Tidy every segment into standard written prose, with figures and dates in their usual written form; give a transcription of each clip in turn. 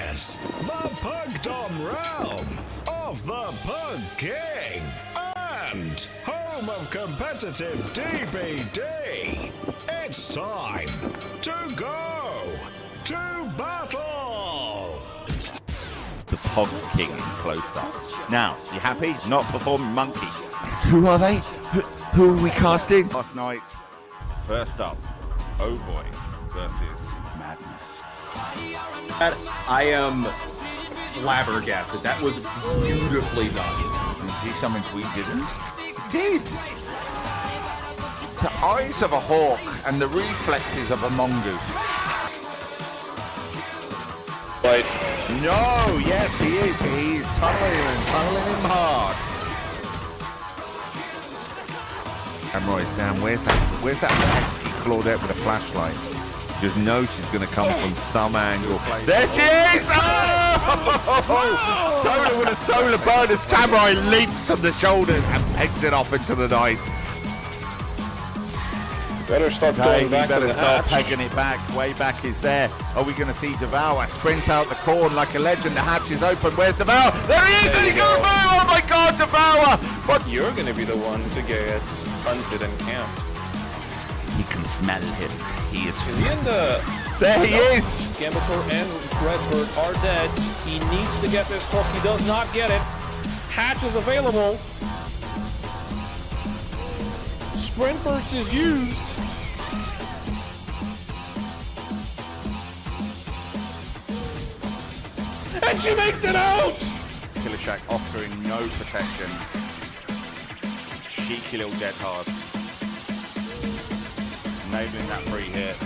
is the Pugdom realm of the Pug King and home of competitive DBD. It's time to go to battle. The Pug King in close up. Now, you happy? Not performing monkey. Who are they? Who are we casting? Last night, first up, Oh Boy versus Madness. I am flabbergasted. That was beautifully done. You see something we didn't? Did. The eyes of a hawk and the reflexes of a mongoose. But No, yes, he is. He's tunneling him hard. Camera is down. Where's that pesky Claudette with a flashlight? Just know she's going to come from some angle. There she is! Oh! Solar with a solar burn as Samurai leaps from the shoulders and pegs it off into the night. better start Okay, going back better to the start hatch. pegging it back. Way back is there. Are we going to see Devour sprint out the corn like a legend? The hatch is open. Where's Devour? There he is! There he goes! Oh my God, Devour! But you're going to be the one to get hunted and camped. He can smell him. He is. Is he in the... There he is! Gambler and Redbird are dead. He needs to get this hook. He does not get it. Hatch is available. Sprint burst is used. And she makes it out! Killer Shack offering no protection. Cheeky little dead hard. Enabling that free hit.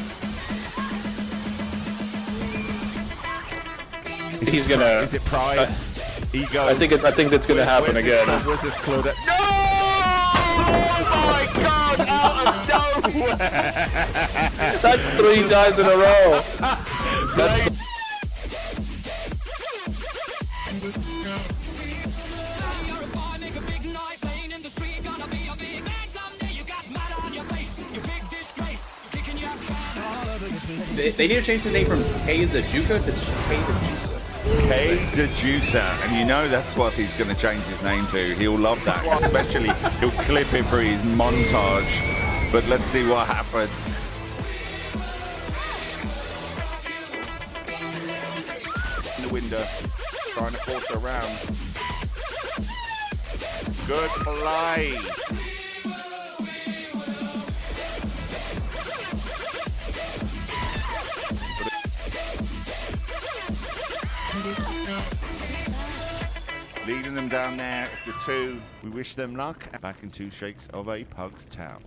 He's going to... Is it pride? Ego. I think that's going to happen again. Where's this Claudette? No! Oh my God! Out of nowhere! That's 3 times in a row. That's... They need to change the name from K the Juka to K the Juicer. K the Juicer, and you know that's what he's going to change his name to. He'll love that, especially he'll clip it for his montage. But let's see what happens. In the window, trying to force her around. Good play. Leading them down there, the 2. We wish them luck. Back in 2 shakes of a Pug's town.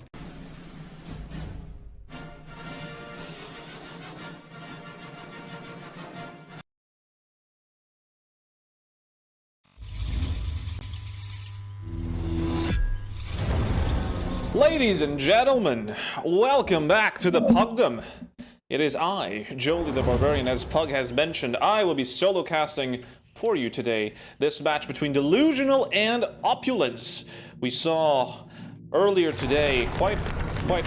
Ladies and gentlemen, welcome back to the Pugdom. It is I, Jolie the Barbarian. As Pug has mentioned, I will be solo casting for you today this match between Delusional and Opulence. We saw earlier today, quite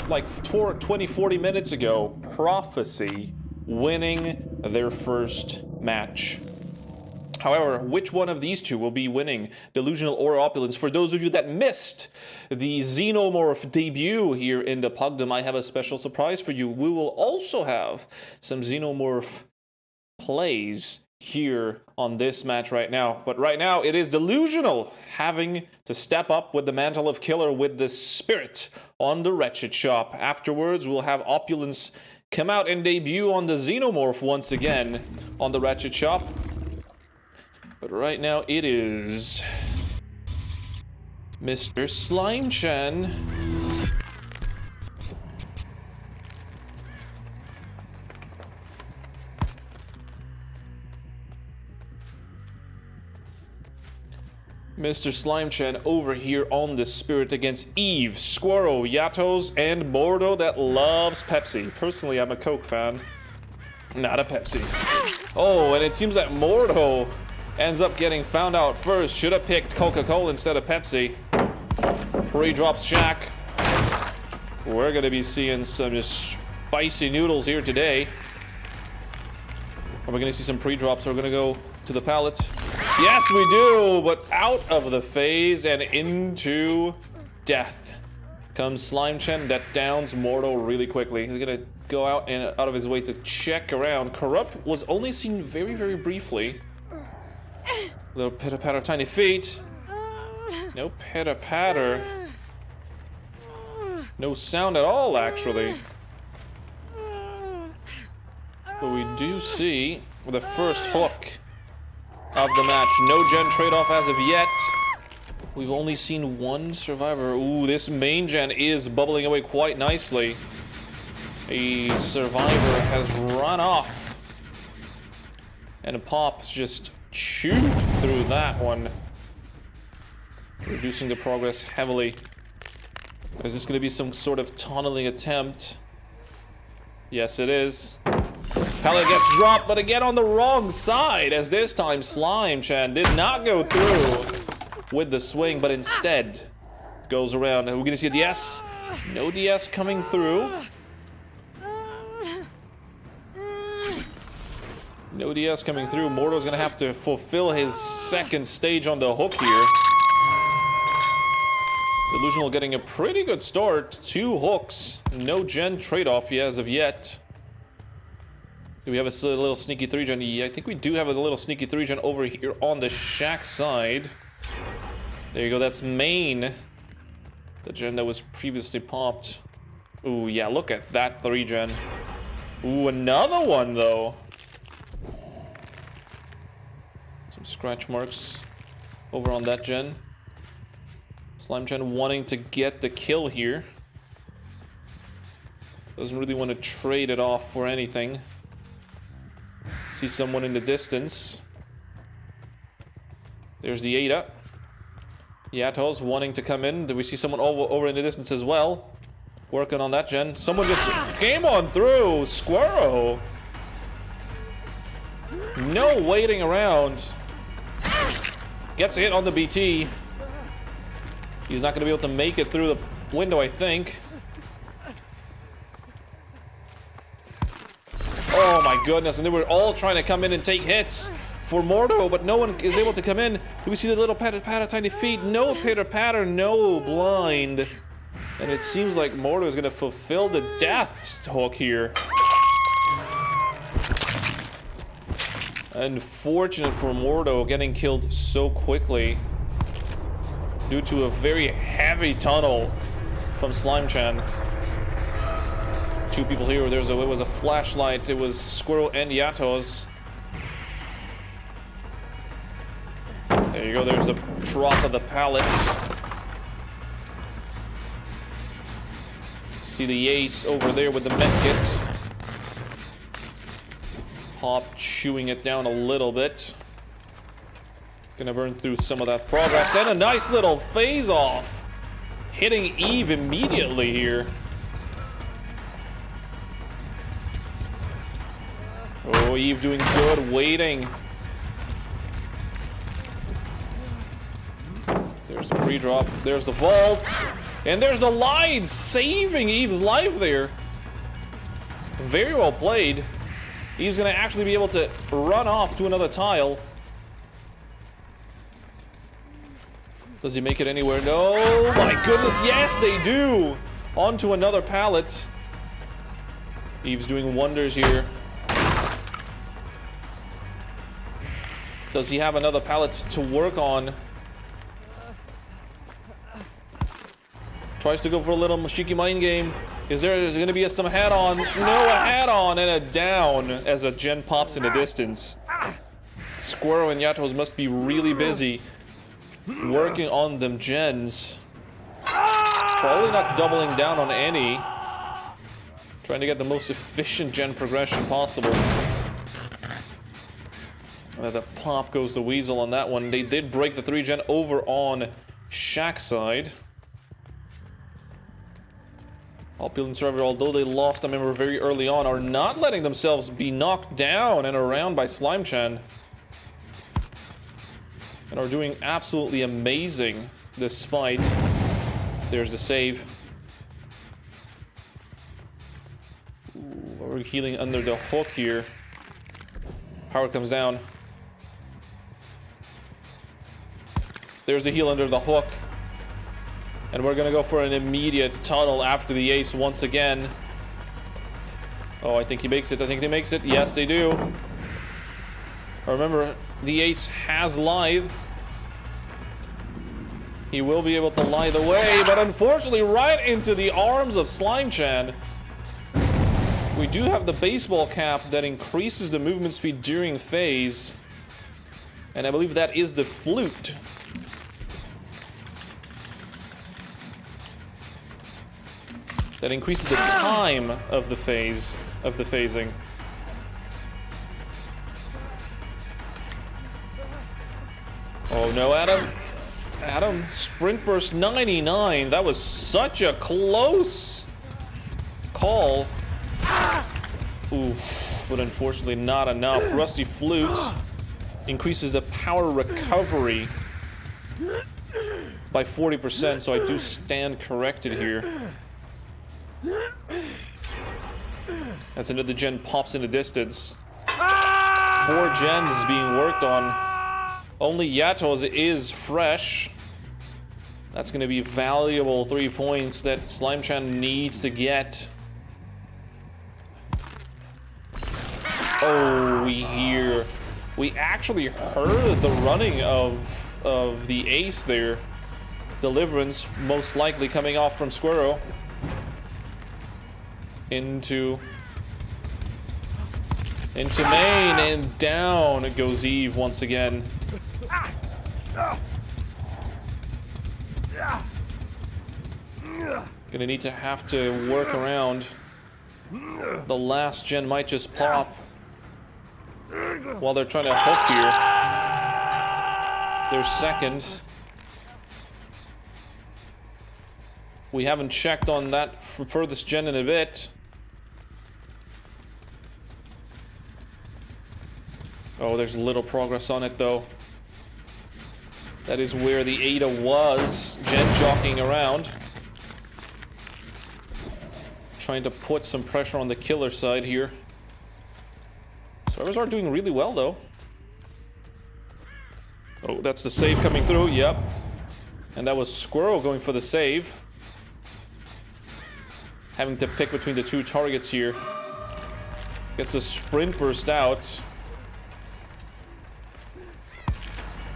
like 20-40 minutes ago, Prophecy winning their first match. However, which one of these two will be winning, Delusional or Opulence? For those of you that missed the XENOMORPH debut here in the Pugdom, I have a special surprise for you. We will also have some XENOMORPH plays here on this match right now. But right now, it is Delusional having to step up with the mantle of killer with the spirit on the Wretched shop. Afterwards, we'll have Opulence come out and debut on the XENOMORPH once again on the Wretched shop. But right now, it is Mr. Slime-chan. Mr. Slime-chan over here on the spirit against Eve, Squirrel, Yatos, and Mordo that loves Pepsi. Personally, I'm a Coke fan, not a Pepsi. Oh, and it seems that Mordo ends up getting found out first. Should have picked Coca-Cola instead of Pepsi. Pre-drops Shack. We're going to be seeing some just spicy noodles here today. Are we gonna see some pre-drops? Are we gonna go to the pallet? Yes, we do, but out of the phase and into death comes Slimechen. That downs Mordo really quickly. He's gonna go out of his way to check around. Corrupt was only seen very, very briefly. Little pitter-patter, tiny feet. No pitter-patter. No sound at all, actually. But we do see the first hook of the match. No gen trade-off as of yet. We've only seen one survivor. Ooh, this main gen is bubbling away quite nicely. A survivor has run off. And Pops just chewed through that one. Reducing the progress heavily. Is this going to be some sort of tunneling attempt? Yes, it is. Pallet gets dropped, but again on the wrong side, as this time Slimechen did not go through with the swing, but instead goes around. And we're going to see a DS. No DS coming through. No DS coming through. Mordo's going to have to fulfill his second stage on the hook here. Delusional getting a pretty good start. 2 hooks. No gen trade-off as of yet. Do we have a little sneaky 3-gen? Yeah, I think we do have a little sneaky 3-gen over here on the shack side. There you go, that's main. The gen that was previously popped. Ooh, yeah, look at that 3-gen. Ooh, another one, though. Some scratch marks over on that gen. Slimechen wanting to get the kill here. Doesn't really want to trade it off for anything. See someone in the distance. There's the Ada. Yatos wanting to come in. Do we see someone over in the distance as well? Working on that gen. Someone just came on through. Squirrel. No waiting around. Gets a hit on the BT. He's not going to be able to make it through the window, I think. Oh my goodness, and they were all trying to come in and take hits for Mordo, but no one is able to come in. Do we see the little patter-patter, tiny feet? No pitter-patter, no blind. And it seems like Mordo is going to fulfill the death hook here. Unfortunate for Mordo getting killed so quickly due to a very heavy tunnel from Slimechen. 2 people here. It was a flashlight. It was Squirrel and Yatos. There you go. There's the drop of the pallet. See the ace over there with the medkit. Pop chewing it down a little bit. Gonna burn through some of that progress. And a nice little phase off. Hitting Eve immediately here. Oh, Eve doing good, waiting. There's the pre-drop, there's the vault, and there's the line, saving Eve's life there. Very well played. Eve's gonna actually be able to run off to another tile. Does he make it anywhere? No, my goodness, yes they do! Onto another pallet. Eve's doing wonders here. Does he have another pallet to work on? Tries to go for a little Mashiki mind game. Is there going to be some head on? No, a head on and a down as a gen pops in the distance. Squirrel and Yatos must be really busy working on them gens. Probably not doubling down on any. Trying to get the most efficient gen progression possible. The pop goes the weasel on that one. They did break the 3-gen over on Shack side. Opulence server, although they lost a member very early on, are not letting themselves be knocked down and around by Slimechen. And are doing absolutely amazing despite. There's the save. Ooh, we're healing under the hook here. Power comes down. There's the heal under the hook. And we're gonna go for an immediate tunnel after the ace once again. Oh, I think he makes it. I think they makes it. Yes, they do. Remember, the ace has lithe. He will be able to lithe away, but unfortunately right into the arms of Slimechan. We do have the baseball cap that increases the movement speed during phase. And I believe that is the flute. That increases the time of the phase, of the phasing. Oh no, Adam. Adam, sprint burst 99. That was such a close call. Oof, but unfortunately not enough. Rusty Flute increases the power recovery by 40%, so I do stand corrected here. That's another gen pops in the distance. 4 gens is being worked on. Only Yatos is fresh. That's going to be valuable 3 points that Slimechan needs to get. Oh, we actually heard the running of the ace there. Deliverance most likely coming off from Squirrel. Into main, and down goes Eve once again. Gonna need to have to work around. The last gen might just pop while they're trying to hook here. They're second. We haven't checked on that furthest gen in a bit. Oh, there's little progress on it though. That is where the Ada was, gen jockeying around. Trying to put some pressure on the killer side here. Servers are doing really well though. Oh, that's the save coming through, yep. And that was Squirrel going for the save. Having to pick between the 2 targets here. Gets the sprint burst out.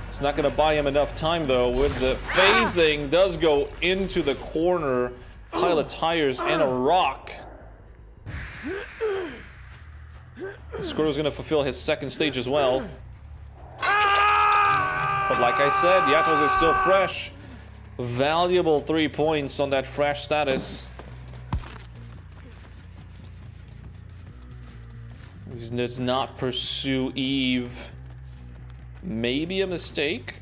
It's not going to buy him enough time though. With the phasing, does go into the corner. Pile of tires and a rock. Squirrel's going to fulfill his second stage as well. But like I said, Yatos is still fresh. Valuable 3 points on that fresh status. He does not pursue Eve. Maybe a mistake.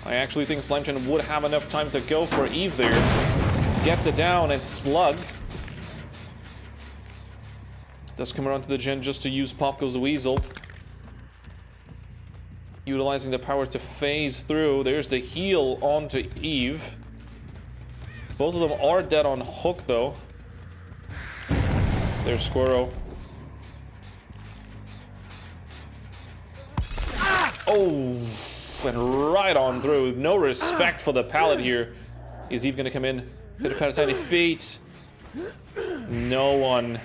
I actually think Slimechan would have enough time to go for Eve there. Get the down and slug. Does come around to the gen just to use Pop Goes the Weasel. Utilizing the power to phase through. There's the heal onto Eve. Both of them are dead on hook though. There's Squirrel. Oh, went right on through. No respect for the pallet here. Is Eve gonna come in? Hit a tiny feet. No one.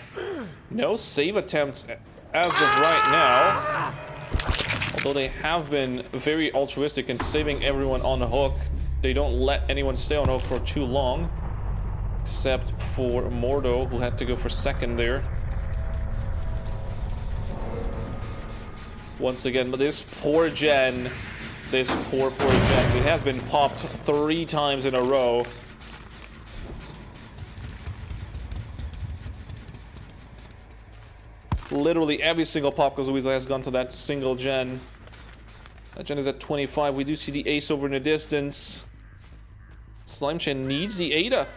No save attempts as of right now. Although they have been very altruistic in saving everyone on the hook. They don't let anyone stay on hook for too long. Except for Mordo, who had to go for second there. Once again, but this poor gen. This poor gen. It has been popped 3 times in a row. Literally every single Pop Goes the Weasel has gone to that single gen. That gen is at 25. We do see the ace over in the distance. Slimechan needs the Ada.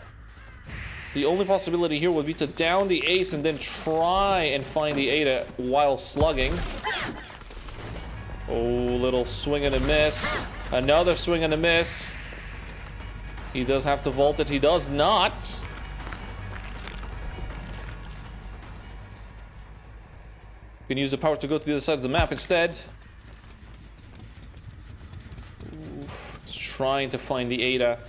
The only possibility here would be to down the ace and then try and find the Ada while slugging. Oh, little swing and a miss. Another swing and a miss. He does have to vault it. He does not. Can use the power to go to the other side of the map instead. Oof, it's trying to find the Ada.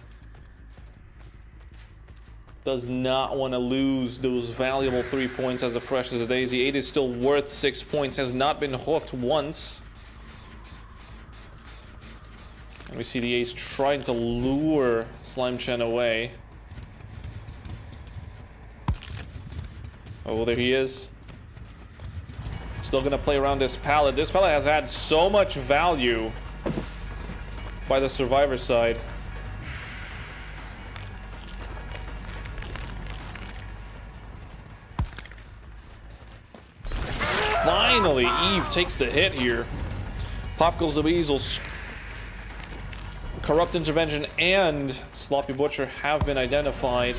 Does not want to lose those valuable 3 points as fresh as a daisy. Ada is still worth 6 points. Has not been hooked once. And we see the ace trying to lure Slime Chen away. Oh, there he is. Still gonna play around this pallet. This pallet has had so much value by the survivor side. Finally, Eve takes the hit here. Pop goes the weasels. Corrupt Intervention and Sloppy Butcher have been identified.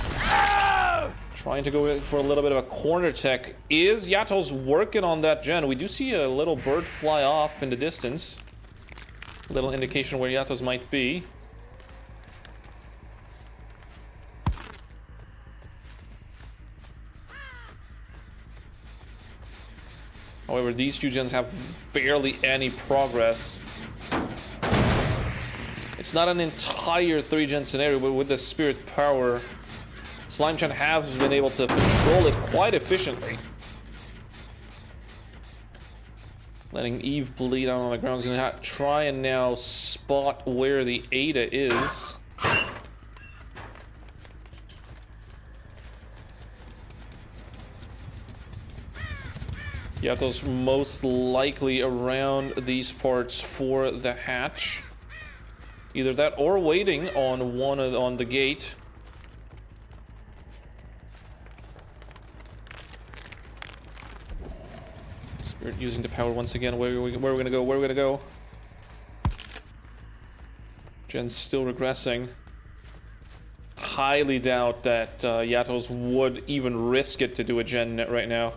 Trying to go for a little bit of a corner tech. Is Yato's working on that gen? We do see a little bird fly off in the distance. A little indication where Yato's might be. However, these two gens have barely any progress. It's not an entire 3-gen scenario, but with the spirit power, Slime Chen has been able to control it quite efficiently. Letting Eve bleed out on the ground. He's gonna try and now spot where the Ada is. Yato's most likely around these parts for the hatch. Either that or waiting on the gate. Spirit using the power once again. Where are we gonna go? Where are we gonna go? Gen's still regressing. Highly doubt that Yatos would even risk it to do a gen right now.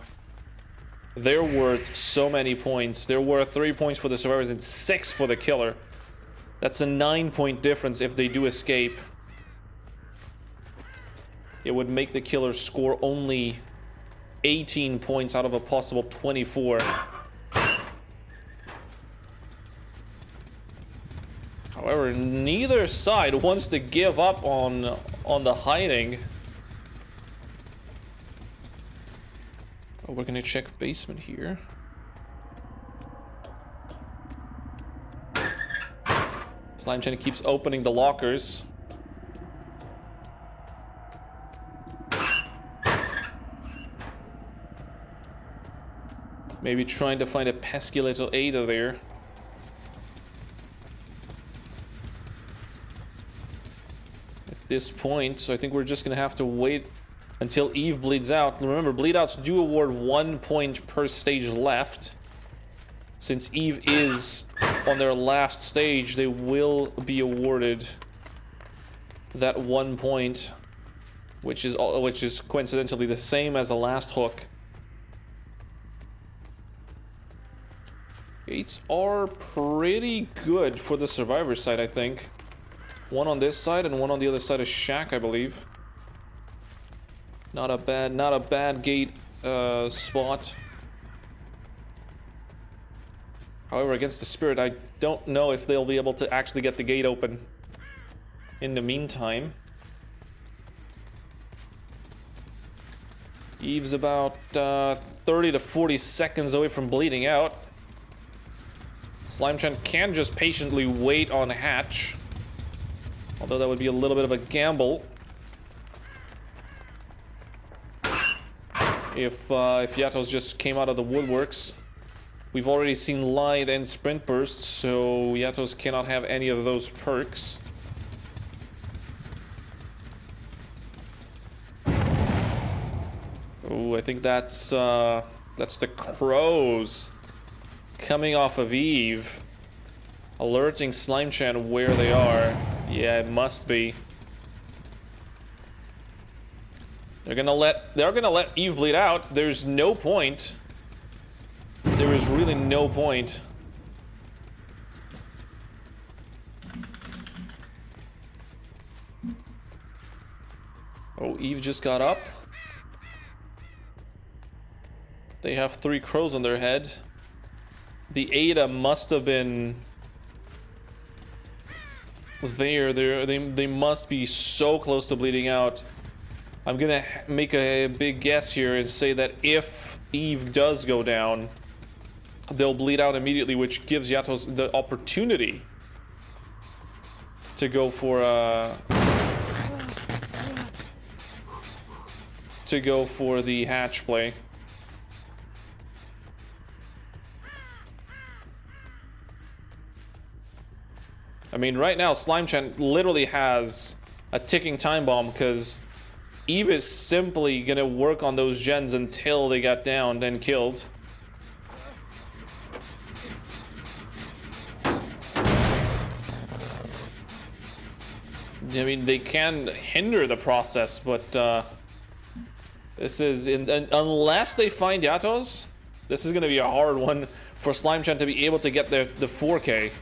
They're worth so many points. They're worth 3 points for the survivors and 6 for the killer. That's a 9-point difference if they do escape. It would make the killer score only 18 points out of a possible 24. However, neither side wants to give up on the hiding. Oh, we're gonna check basement here. Slime Chen keeps opening the lockers. Maybe trying to find a pesky little Ada there. At this point, so I think we're just gonna have to wait until Eve bleeds out. Remember, bleed outs do award 1 point per stage left. Since Eve is on their last stage, they will be awarded that 1 point, which is coincidentally the same as the last hook. Gates are pretty good for the survivor side, I think. One on this side and one on the other side of Shack, I believe. Not a bad gate spot. However, against the Spirit, I don't know if they'll be able to actually get the gate open in the meantime. Eve's about 30 to 40 seconds away from bleeding out. Slime Chen can just patiently wait on hatch. Although that would be a little bit of a gamble. If Yatos just came out of the woodworks. We've already seen Light and Sprint Burst, so Yatos cannot have any of those perks. Oh, I think that's the crows coming off of Eve, alerting Slime Chen where they are. Yeah, it must be. They're gonna let Eve bleed out. There's no point. There is really no point. Oh, Eve just got up. They have 3 crows on their head. The Ada must have been there. They must be so close to bleeding out. I'm gonna make a big guess here and say that if Eve does go down, they'll bleed out immediately, which gives Yatos the opportunity to go for the hatch play. I mean, right now, Slime-chan literally has a ticking time bomb because Eve is simply gonna work on those gens until they got downed and killed. I mean, they can hinder the process, but this is unless they find Yatos, this is gonna be a hard one for Slime-chan to be able to get the 4K.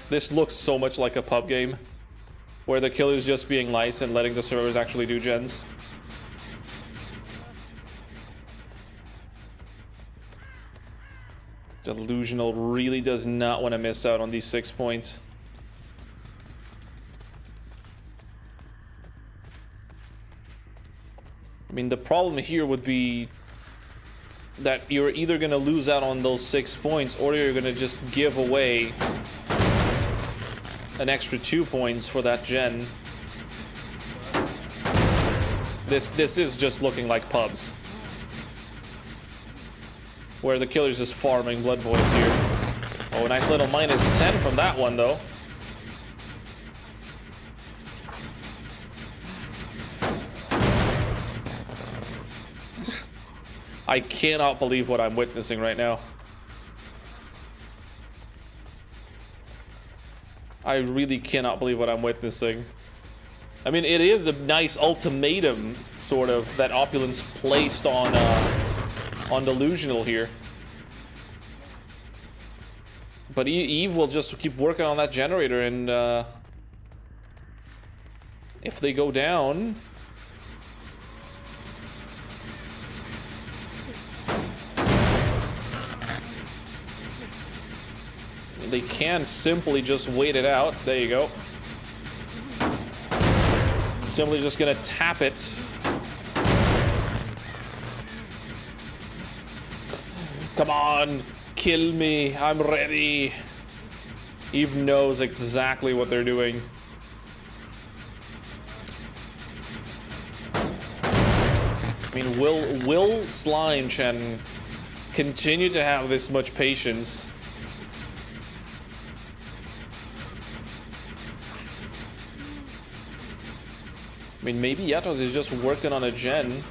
This looks so much like a pub game, where the killer's just being nice and letting the servers actually do gens. Delusional really does not want to miss out on these 6 points. I mean, the problem here would be that you're either going to lose out on those 6 points, or you're going to just give away an extra 2 points for that gen. This is just looking like pubs, where the killer's just farming blood voids here. Oh, nice little -10 from that one, though. I cannot believe what I'm witnessing right now. I really cannot believe what I'm witnessing. I mean, it is a nice ultimatum, sort of, that Opulence placed on Delusional here. But Eve will just keep working on that generator, and if they go down, they can simply just wait it out. There you go. Simply just gonna tap it. Come on, kill me, I'm ready. Eve knows exactly what they're doing. I mean, will Slime-chan continue to have this much patience? I mean, maybe Yatos is just working on a gen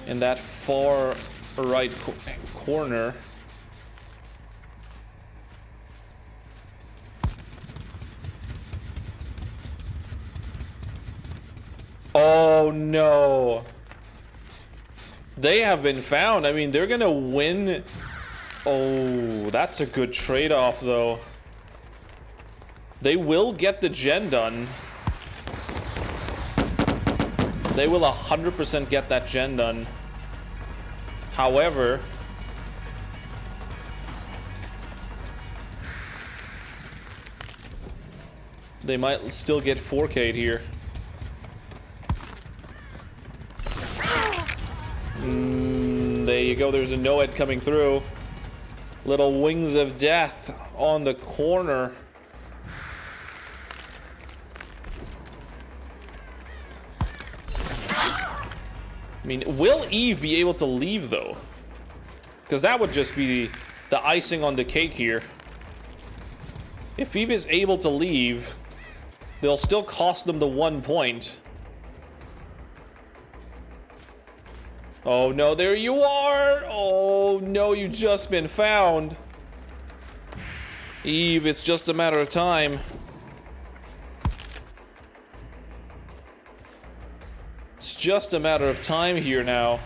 in that far right corner. Oh no. They have been found. I mean, they're gonna win. Oh, that's a good trade-off, though. They will get the gen done. They will 100% get that gen done. However, they might still get 4K'd here. There you go. There's a Noed coming through. Little wings of death on the corner. I mean, will Eve be able to leave, though? Because that would just be the icing on the cake here. If Eve is able to leave, they'll still cost them the 1 point. Oh no, there you are! Oh no, you've just been found. Eve, it's just a matter of time. It's just a matter of time here now.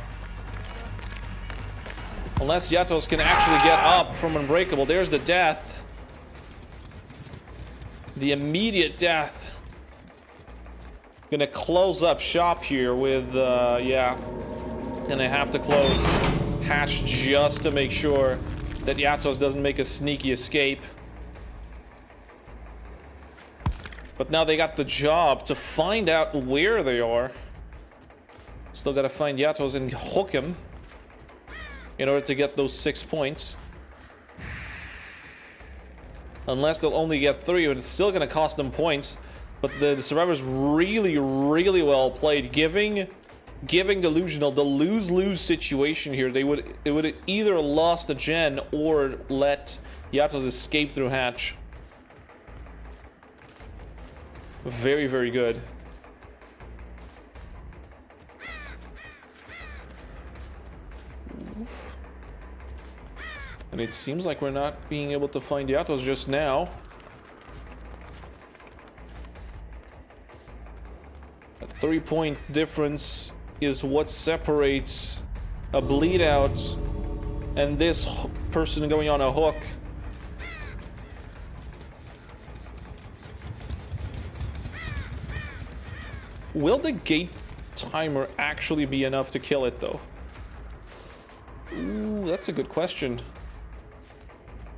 Unless Yatos can actually get up from Unbreakable. There's the death. The immediate death. Gonna close up shop here with, yeah. Gonna have to close hatch just to make sure that Yatos doesn't make a sneaky escape. But now they got the job to find out where they are. Still gotta find Yatos and hook him in order to get those 6 points. Unless they'll only get 3, but it's still gonna cost them points. But the survivors really, really well played, giving Delusional the lose-lose situation here. They would either lost the gen or let Yatos escape through hatch. Very, very good. Oof. And it seems like we're not being able to find Yatos just now. A 3-point difference is what separates a bleed out and this person going on a hook. Will the gate timer actually be enough to kill it though? Ooh, that's a good question.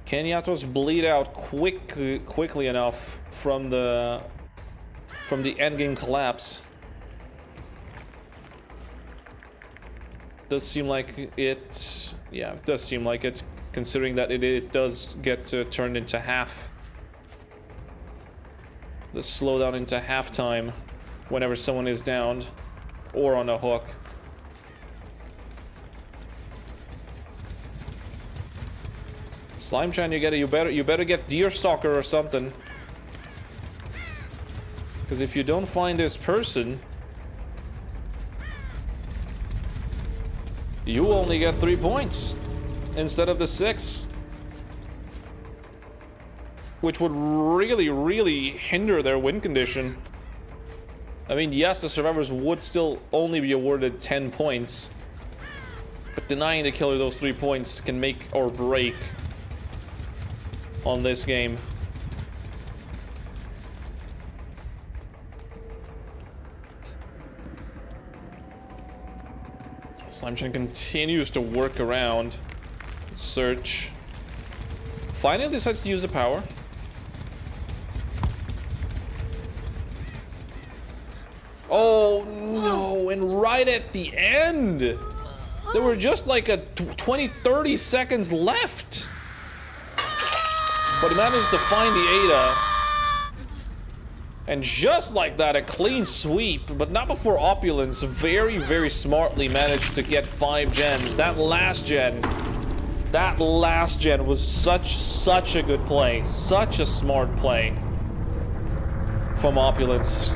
Can Yatos bleed out quickly enough from the endgame collapse? Does seem like it. Yeah, it does seem like it, considering that it does get turned into half. The slowdown into halftime whenever someone is downed or on a hook. Slime-chan, you better get Deerstalker or something. Because if you don't find this person, you only get 3 points instead of the 6. Which would really, really hinder their win condition. I mean, yes, the survivors would still only be awarded 10 points. But denying the killer those 3 points can make or break on this game. Slime-chan continues to work around, search. Finally decides to use the power. Oh no, and right at the end! There were just like a 20-30 seconds left! But he managed to find the Ada. And just like that, a clean sweep, but not before Opulence very, very smartly managed to get 5 gens. That last gen was such a good play. Such a smart play from Opulence.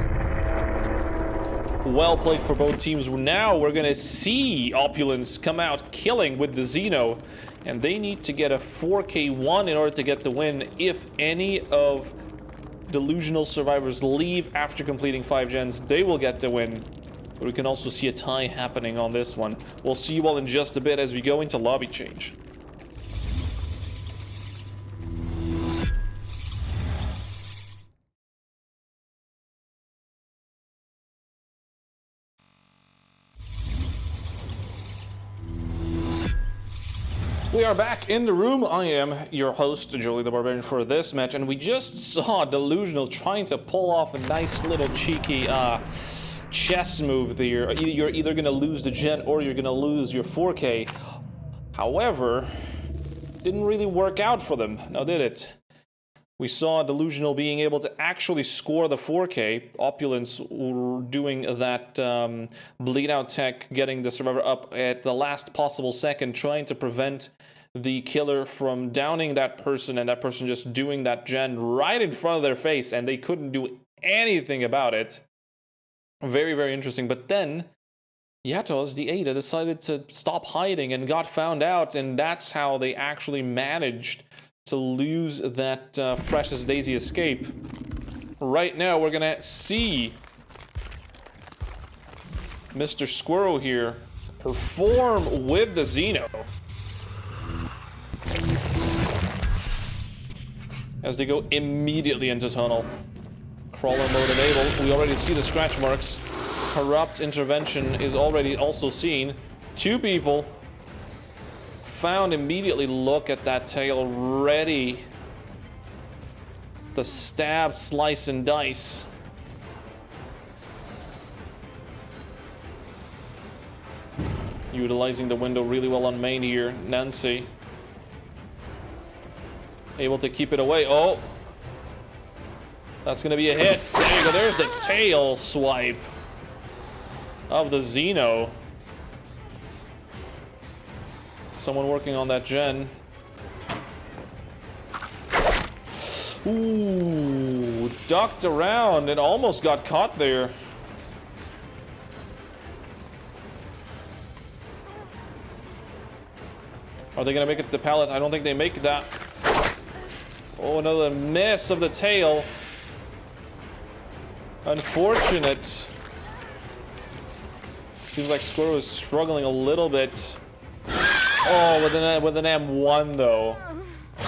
Well played for both teams. Now we're gonna see Opulence come out killing with the Xeno. And they need to get a 4K1 in order to get the win. If any of Delusional survivors leave after completing 5 gens, they will get the win. But we can also see a tie happening on this one. We'll see you all in just a bit as we go into lobby change. We are back in the room. I am your host, Jolie the Barbarian, for this match, and we just saw Delusional trying to pull off a nice little cheeky chess move there. You're either gonna lose the gen or you're gonna lose your 4K. However, didn't really work out for them, now did it? We saw Delusional being able to actually score the 4K, Opulence doing that bleed out tech, getting the survivor up at the last possible second, trying to prevent the killer from downing that person, and that person just doing that gen right in front of their face, and they couldn't do anything about it. Very, very interesting. But then Yatos, the Ada, decided to stop hiding and got found out, and that's how they actually managed to lose that fresh as daisy escape. Right now, we're gonna see Mr. Squirrel here perform with the Xeno as they go immediately into tunnel. Crawler mode enabled. We already see the scratch marks. Corrupt intervention is already also seen. 2 people found immediately. Look at that tail, ready to stab, slice, and dice. Utilizing the window really well on main here. Nancy able to keep it away. Oh, that's gonna be a hit. There you go. There's the tail swipe of the Xeno. Someone working on that gen. Ooh, ducked around and almost got caught there. Are they gonna make it to the pallet? I don't think they make that. Oh, another miss of the tail. Unfortunate. Seems like Squirrel is struggling a little bit. Oh, with an M1 though.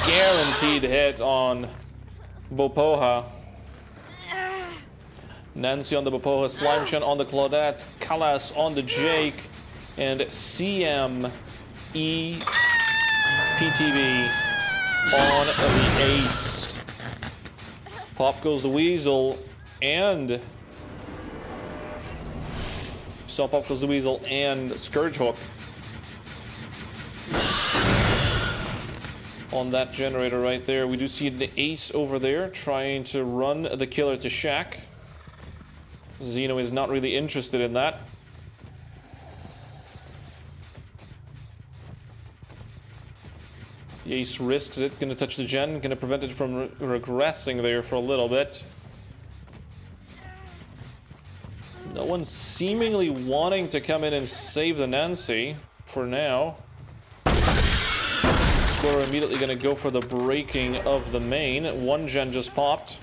Guaranteed hit on Bopoha. Nancy on the Bopoha, Slime Chen on the Claudette, Kalas on the Jake, and CME PTV on the Ace. Pop goes the Weasel, and so pop goes the Weasel and Scourge Hook on that generator right there. We do see the Ace over there trying to run the killer to Shack. Xeno is not really interested in that. The Ace risks it, gonna touch the gen, gonna prevent it from regressing there for a little bit. No one's seemingly wanting to come in and save the Nancy for now. We're immediately gonna go for the breaking of the main. 1 gen just popped.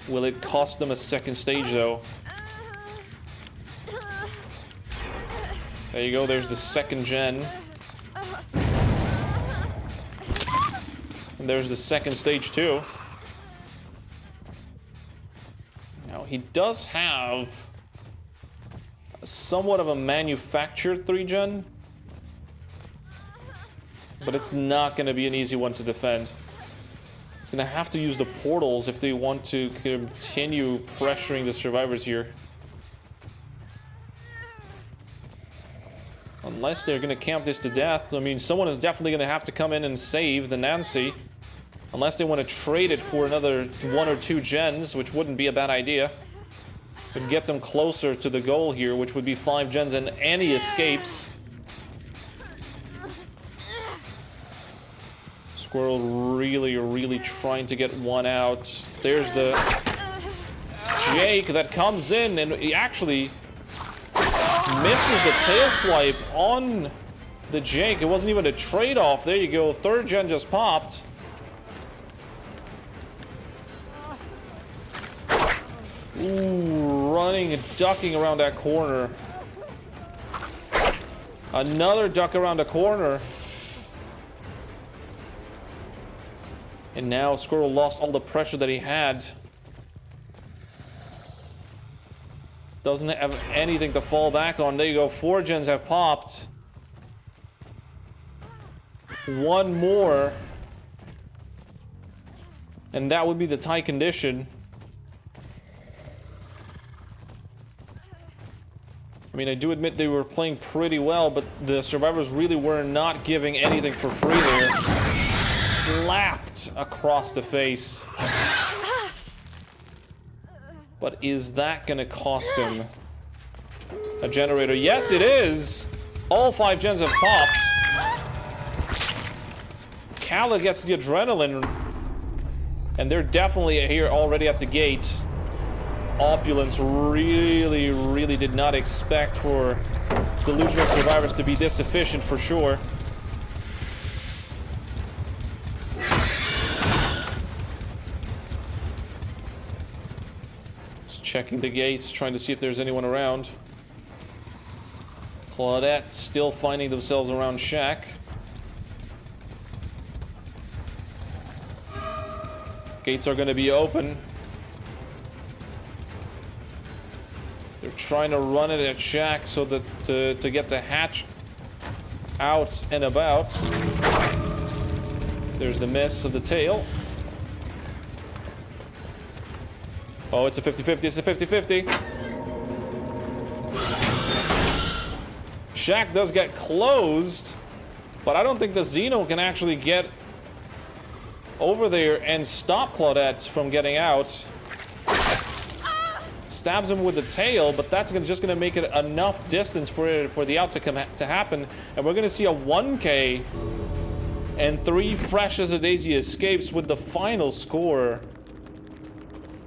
Will it cost them a 2nd stage though? There you go, there's the 2nd gen. And there's the 2nd stage too. Now he does have somewhat of a manufactured 3 gen, but it's not going to be an easy one to defend. It's going to have to use the portals if they want to continue pressuring the survivors here. Unless they're going to camp this to death. I mean, someone is definitely going to have to come in and save the Nancy. Unless they want to trade it for another 1 or 2 gens, which wouldn't be a bad idea. Could get them closer to the goal here, which would be 5 gens and any escapes. Squirrel really trying to get one out. There's the Jake that comes in, and he actually misses the tail swipe on the Jake. It wasn't even a trade-off. There you go. 3rd gen just popped. Ooh, running and ducking around that corner. Another duck around the corner. And now Squirrel lost all the pressure that he had. Doesn't have anything to fall back on. There you go. 4 gens have popped. 1 more. And that would be the tie condition. I mean, I do admit they were playing pretty well, but the survivors really were not giving anything for free there. Slapped across the face. But is that gonna cost him a generator? Yes, it is! All 5 gens have popped. Kala gets the adrenaline. And they're definitely here already at the gate. Opulence really did not expect for delusional survivors to be this efficient for sure. Just checking the gates, trying to see if there's anyone around. Claudette still finding themselves around Shack. Gates are going to be open. They're trying to run it at Shaq so that to get the hatch out and about. There's the miss of the tail. Oh, it's a 50-50. It's a 50-50. Shaq does get closed, but I don't think the Xeno can actually get over there and stop Claudette from getting out. Stabs him with the tail, but that's just going to make it enough distance for the out to happen. And we're going to see a 1K and 3 fresh as a daisy escapes with the final score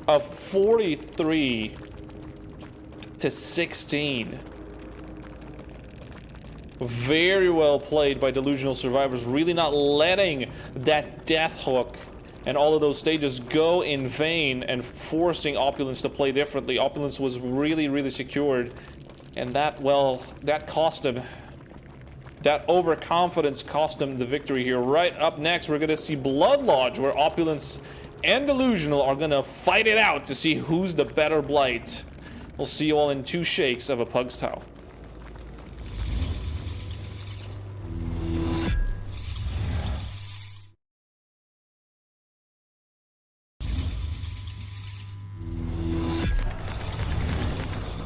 of 43-16. Very well played by Delusional Survivors, really not letting that death hook and all of those stages go in vain and forcing Opulence to play differently. Opulence was really secured, and that cost him. That overconfidence cost him the victory here. Right up next, we're going to see Blood Lodge, where Opulence and Delusional are going to fight it out to see who's the better Blight. We'll see you all in 2 shakes of a pug's towel.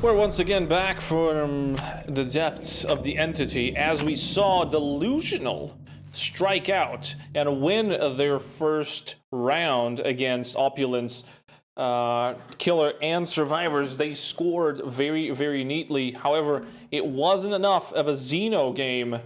We're once again back from the depths of the entity as we saw Delusional strike out and win their first round against Opulence, Killer, and Survivors. They scored very neatly. However, it wasn't enough of a Xeno game.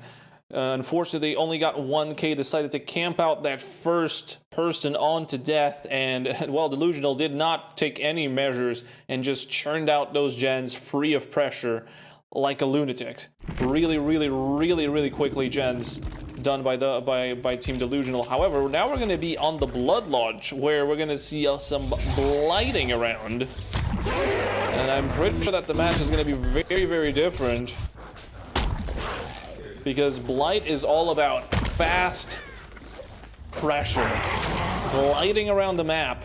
Unfortunately, they only got 1K, decided to camp out that first person on to death, and, well, Delusional did not take any measures and just churned out those gens free of pressure like a lunatic. Really quickly gens done by Team Delusional. However, now we're going to be on the Blood Lodge, where we're going to see some blighting around. And I'm pretty sure that the match is going to be very different, because Blight is all about fast pressure, gliding around the map,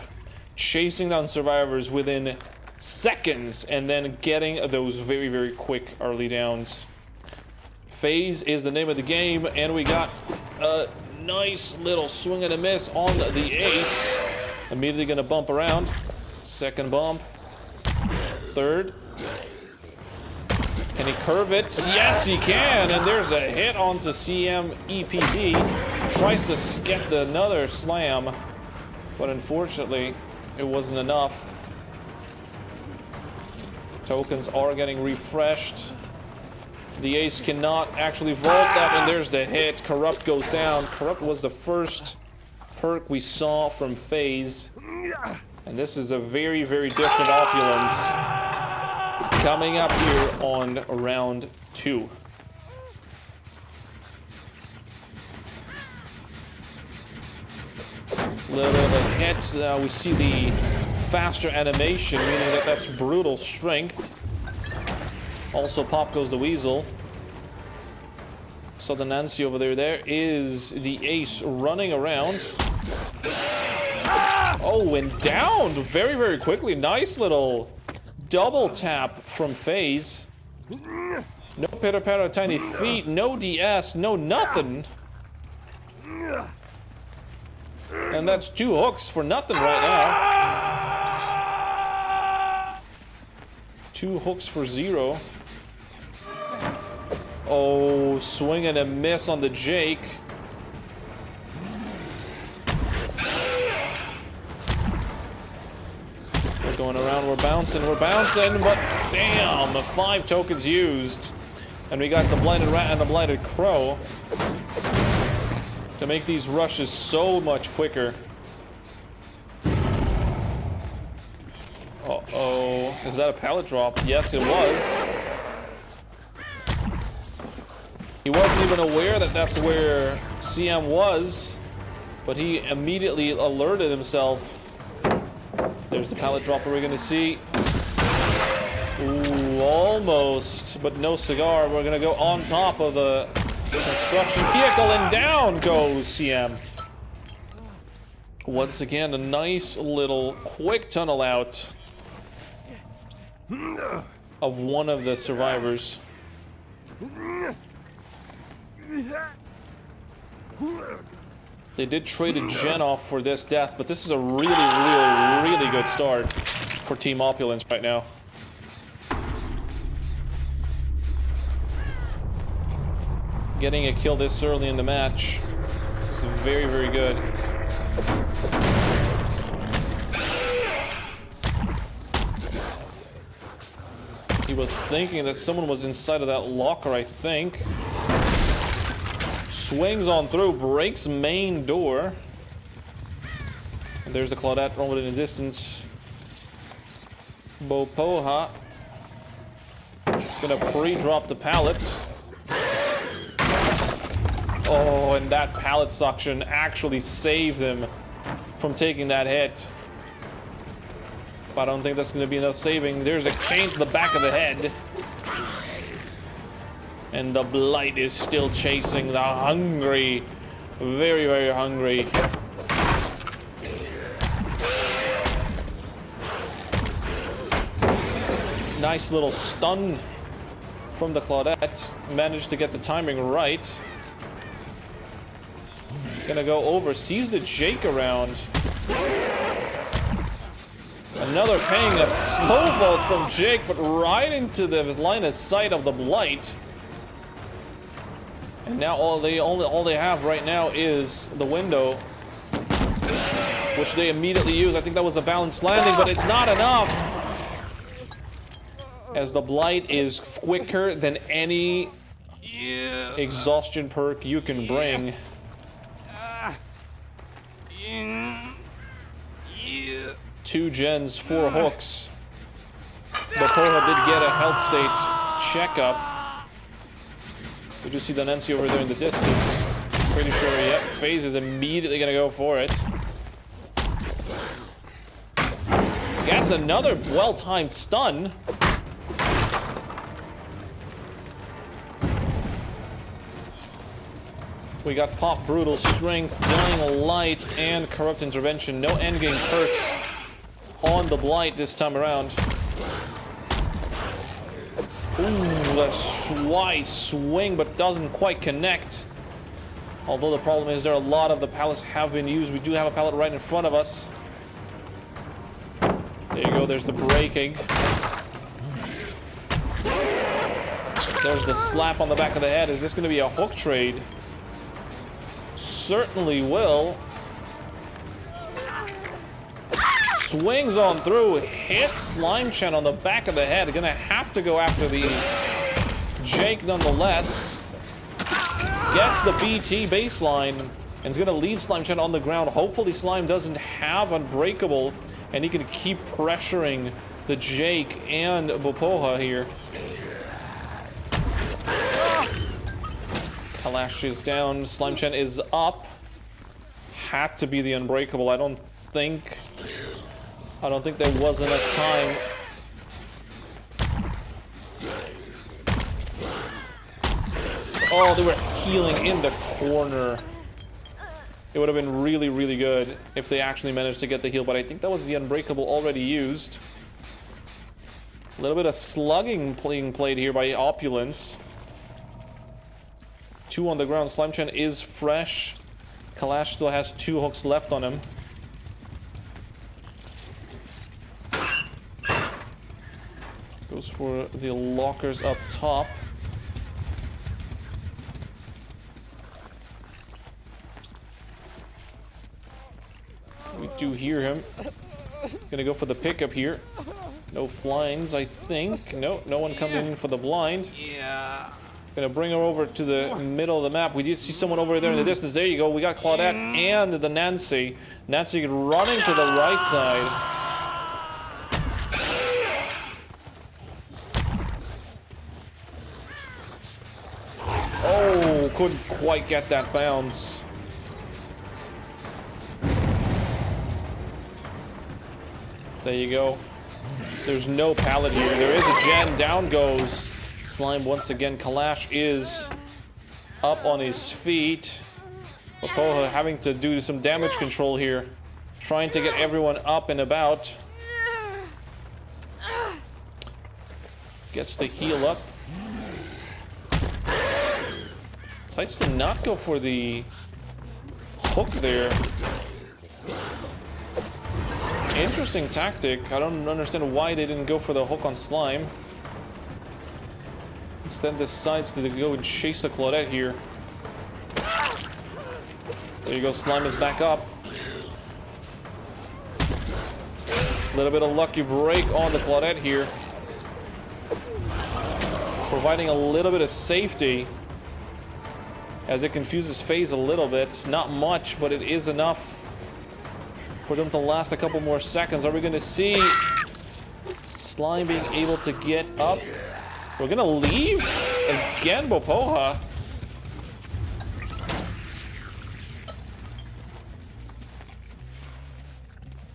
chasing down survivors within seconds, and then getting those very quick early downs. Phase is the name of the game, and we got a nice little swing and a miss on the ace. Immediately gonna bump around. Second bump. Third. Can he curve it? Yes, he can! And there's a hit onto CMEPD. Tries to get another slam, but unfortunately, it wasn't enough. Tokens are getting refreshed. The ace cannot actually vault that, and there's the hit. Corrupt goes down. Corrupt was the first perk we saw from FaZe. And this is a very different Opulence coming up here on round 2. Little bit of a hit. Now we see the faster animation, meaning that that's brutal strength. Also, pop goes the Weasel. So the Nancy over there. There is the ace running around. Oh, and down very quickly. Nice little double tap from FaZe. No pitter patter, tiny feet, no DS, no nothing. And that's 2 hooks for nothing right now. 2 hooks for 0. Oh, swing and a miss on the Jake. We're going around, we're bouncing, but damn, 5 tokens used. And we got the Blighted Rat and the Blighted Crow to make these rushes so much quicker. Uh-oh. Is that a pallet drop? Yes, it was. He wasn't even aware that that's where CM was, but he immediately alerted himself. There's the pallet drop we're gonna see. Ooh, almost, but no cigar. We're gonna go on top of the construction vehicle, and down goes CM. Once again, a nice little quick tunnel out of one of the survivors. They did trade a gen off for this death, but this is a really good start for Team Opulence right now. Getting a kill this early in the match is very good. He was thinking that someone was inside of that locker, I think. Swings on through, breaks main door. And there's the Claudette rolling in the distance. Bopoha gonna pre-drop the pallets. Oh, and that pallet suction actually saved him from taking that hit. But I don't think that's going to be enough saving. There's a cane to the back of the head. And the Blight is still chasing the hungry, very hungry. Nice little stun from the Claudette. Managed to get the timing right. Gonna go over, sees the Jake around. Another paying a slow vault from Jake, but right into the line of sight of the Blight. And now all they have right now is the window, which they immediately use. I think that was a balanced landing, but it's not enough. As the Blight is quicker than any exhaustion perk you can bring. Two gens, 4 hooks. Bopoha did get a health state checkup. We do see the Nancy over there in the distance. Pretty sure, yep, FaZe is immediately gonna go for it. Gets another well-timed stun. We got Pop, Brutal, Strength, Dying Light, and Corrupt Intervention. No endgame perks on the Blight this time around. Ooh, the Schweiss swing, but doesn't quite connect. Although the problem is there are a lot of the pallets have been used. We do have a pallet right in front of us. There you go, there's the breaking. There's the slap on the back of the head. Is this going to be a hook trade? Certainly will. Swings on through, hits Slime Chen on the back of the head. Gonna have to go after the Jake nonetheless. Gets the BT baseline and is gonna leave Slime Chen on the ground. Hopefully Slime doesn't have Unbreakable and he can keep pressuring the Jake and Bopoha here. Kalash is down, Slime Chen is up. Had to be the Unbreakable. I don't think there was enough time. Oh, they were healing in the corner. It would have been really good if they actually managed to get the heal, but I think that was the Unbreakable already used. A little bit of slugging being played here by Opulence. 2 on the ground. Slime Chen is fresh. Kalash still has 2 hooks left on him. Goes for the lockers up top. We do hear him. Gonna go for the pickup here. No blinds, I think. No one coming in for the blind. Yeah. Gonna bring her over to the middle of the map. We did see someone over there in the distance. There you go. We got Claudette and the Nancy. Nancy running to the right side. Oh, couldn't quite get that bounce. There you go. There's no pallet here. There is a gen. Down goes Slime once again. Kalash is up on his feet. Bopoha having to do some damage control here. Trying to get everyone up and about. Gets the heal up. Decides to not go for the hook there. Interesting tactic. I don't understand why they didn't go for the hook on Slime. Instead decides to go and chase the Claudette here. There you go, Slime is back up. A little bit of lucky break on the Claudette here. Providing a little bit of safety as it confuses FaZe a little bit. Not much, but it is enough for them to last a couple more seconds. Are we going to see Slime being able to get up? We're going to leave again, Bopoha.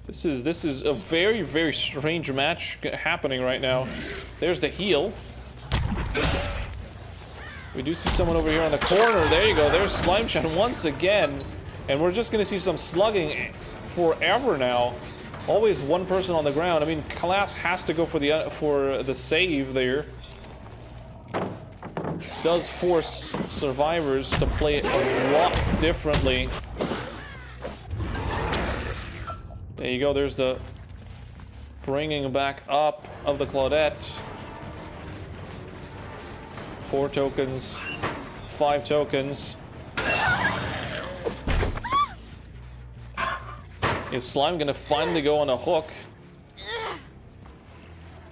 This is a very, very strange match happening right now. There's the heal. We do see someone over here on the corner. There you go. There's Slimechan once again. And we're just going to see some slugging forever now. Always one person on the ground. I mean, Class has to go for the save there. Does force survivors to play a lot differently. There you go. There's the bringing back up of the Claudette. 4 tokens, 5 tokens. Is Slime gonna finally go on a hook?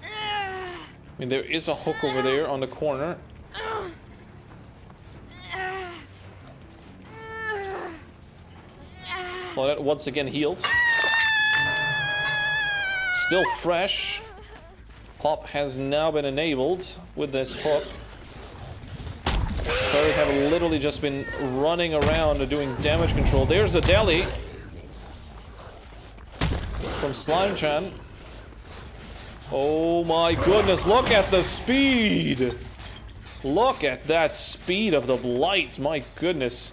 I mean, there is a hook over there on the corner. Claudette once again healed. Still fresh. Pop has now been enabled with this hook. Players have literally just been running around doing damage control. There's the deli from Slimechan. Oh my goodness, look at the speed! Look at that speed of the Blight, my goodness.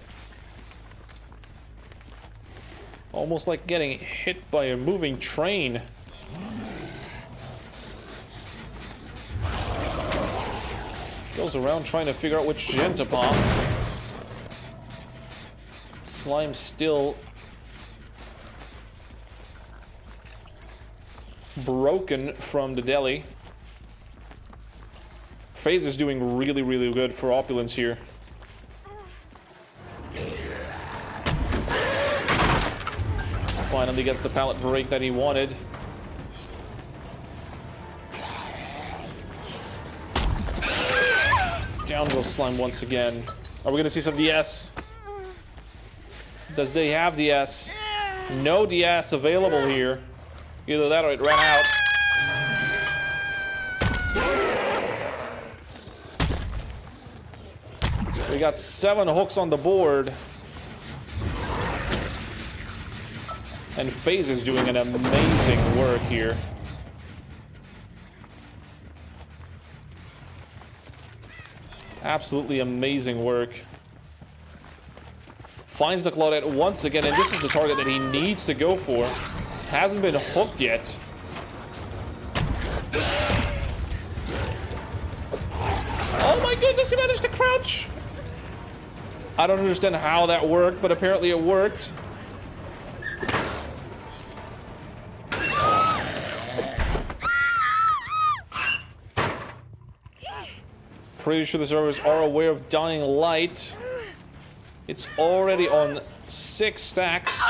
Almost like getting hit by a moving train. Goes around trying to figure out which gen to pop. Slime still broken from the deli. FaZe is doing really, really good for Opulence here. Finally gets the pallet break that he wanted. Down goes Slime once again. Are we gonna see some DS? Does they have DS? No DS available here. Either that or it ran out. We got 7 hooks on the board. And FaZe is doing an amazing work here. Absolutely amazing work. Finds the Claudette once again, and this is the target that he needs to go for. Hasn't been hooked yet. Oh my goodness, he managed to crouch! I don't understand how that worked, but apparently it worked. Pretty sure the servers are aware of Dying Light. It's already on 6 stacks.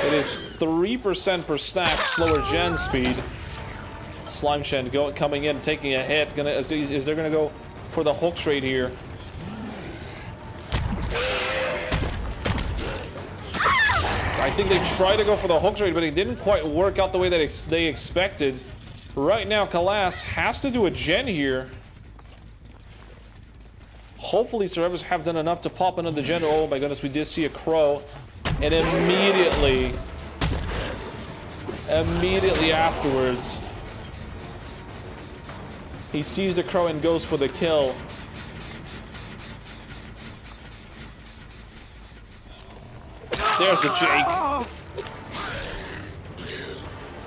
It is 3% per stack slower gen speed. Slimechan coming in, taking a hit. Is they're gonna go for the hook trade here? I think they tried to go for the hook trade, but it didn't quite work out the way that they expected. Right now, Kalas has to do a gen here. Hopefully, survivors have done enough to pop another gen. Oh my goodness, we did see a crow. And immediately afterwards, he sees the crow and goes for the kill. There's the Jake.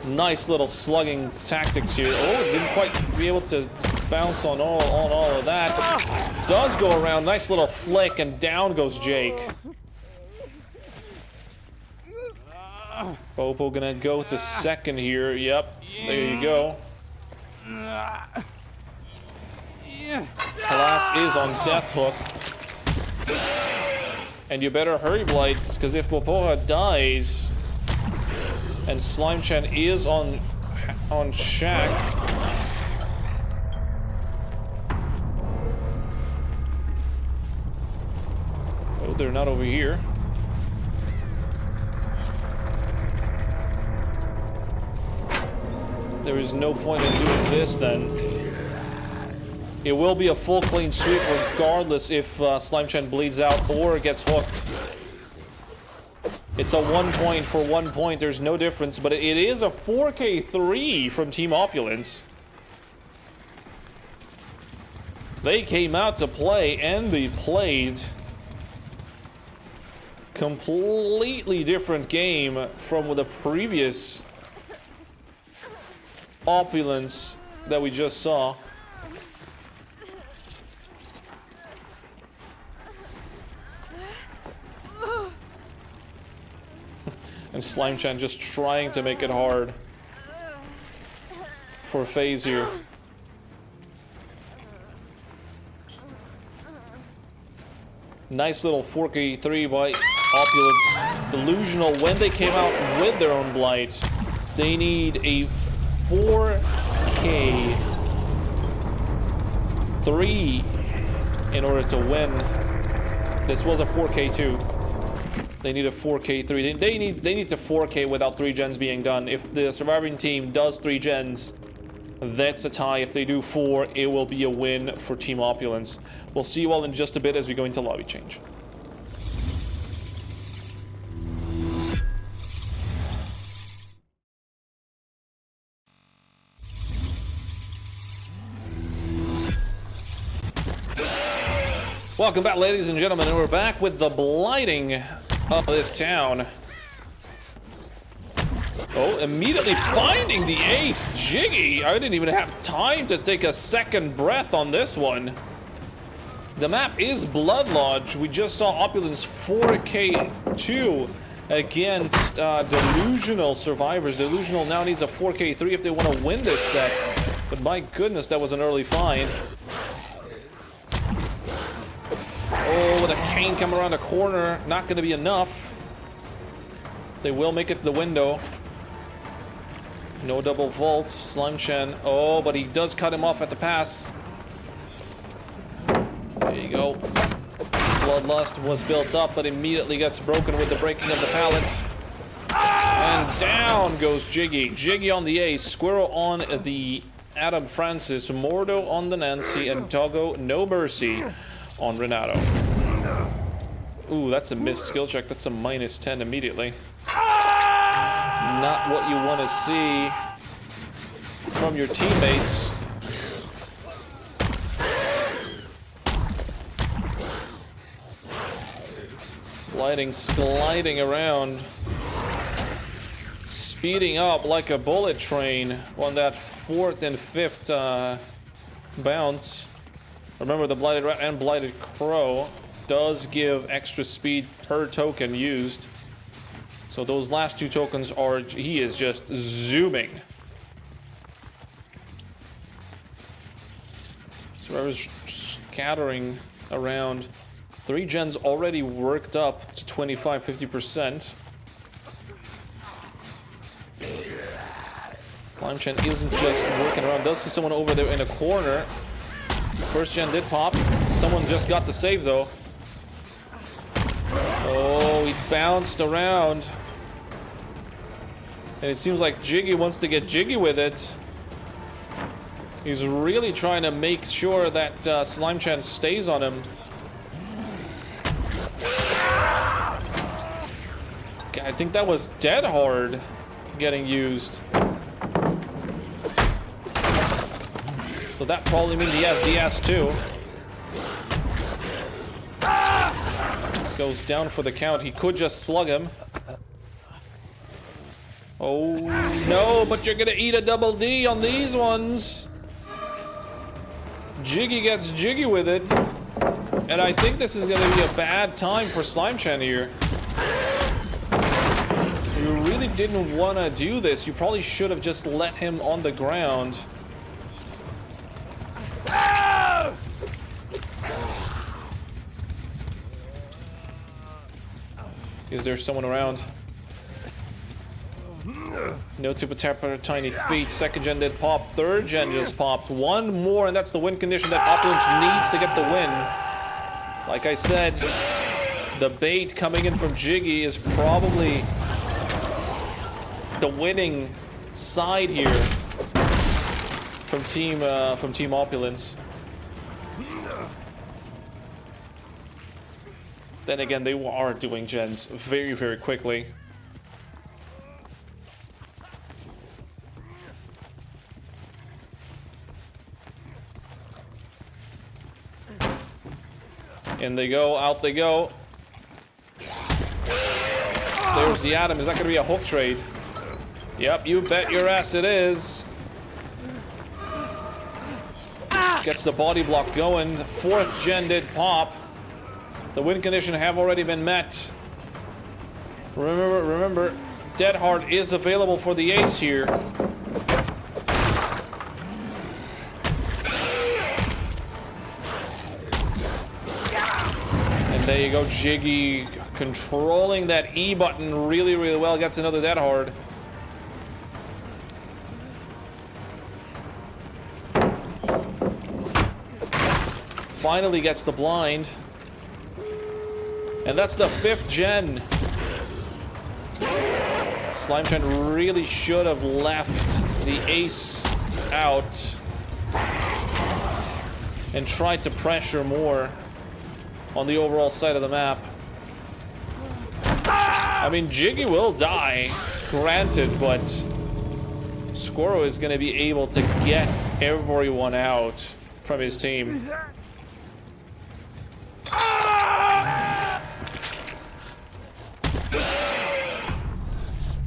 Nice little slugging tactics here. Oh, didn't quite be able to bounce on all of that. Does go around. Nice little flick, and down goes Jake. Popo gonna go to second here. Yep, there you go. Class is on death hook. And you better hurry, Blight, because if Popoha dies and Slimechan is on Shack, oh, they're not over here. There is no point in doing this then. It will be a full clean sweep regardless if Slimechan bleeds out or gets hooked. It's a 1 point for 1 point. There's no difference, but it is a 4K3 from Team Opulence. They came out to play, and they played completely different game from the previous Opulence that we just saw. And Slimechan just trying to make it hard for FaZe here. Nice little 4K3 by Opulence. Delusional, when they came out with their own Blight, they need a 4K3 in order to win. This was a 4K2. They need a 4K3. They need to 4K without 3 gens being done. If the surviving team does 3 gens, that's a tie. If they do 4, it will be a win for Team Opulence. We'll see you all in just a bit as we go into lobby change. Welcome back, ladies and gentlemen, and we're back with the blighting of this town. Oh, immediately finding the ace, Jiggy. I didn't even have time to take a second breath on this one. The map is Blood Lodge. We just saw Opulence 4K2 against Delusional survivors. Delusional now needs a 4K3 if they want to win this set. But my goodness, that was an early find. Oh, with a cane come around the corner, not going to be enough. They will make it to the window. No double vault. Slimechan. Oh, but he does cut him off at the pass. There you go. Bloodlust was built up, but immediately gets broken with the breaking of the pallets. And down goes Jiggy. Jiggy on the ace. Squirrel on the Adam Francis. Mordo on the Nancy. And Togo, no mercy on Renato. Ooh, that's a missed skill check. That's a -10 immediately. Not what you want to see from your teammates. Sliding around, speeding up like a bullet train on that 4th and 5th bounce. Remember, the Blighted Rat and Blighted Crow does give extra speed per token used. So those last 2 tokens are, he is just zooming. Survivors scattering around. 3 gens already worked up to 25-50%. Slimechan isn't just working around. Does see someone over there in a corner. First gen did pop. Someone just got the save though. Oh, he bounced around. And it seems like Jiggy wants to get jiggy with it. He's really trying to make sure that Slimechan stays on him. I think that was dead hard getting used. So that probably means he has DS too. Goes down for the count. He could just slug him. Oh no, but you're gonna eat a double D on these ones. Jiggy gets jiggy with it. And I think this is gonna be a bad time for Slimechan here. You really didn't want to do this. You probably should have just let him on the ground. Is there someone around? No super tapper, tiny feet. Second gen did pop. Third gen just popped. One more, and that's the win condition that Opulence needs to get the win. Like I said, the bait coming in from Jiggy is probably the winning side here from Team Opulence. Then again, they are doing gens very, very quickly. In they go, out they go. There's the Atom. Is that going to be a hook trade? Yep, you bet your ass it is. Gets the body block going. The fourth gen did pop. The win condition have already been met. Remember, Dead Hard is available for the ace here. And there you go, Jiggy controlling that E button really, really well. Gets another Dead Hard. Finally gets the blind. And that's the 5th gen. Slimechan really should have left the ace out and tried to pressure more on the overall side of the map. I mean, Jiggy will die, granted, but Squirrel is going to be able to get everyone out from his team.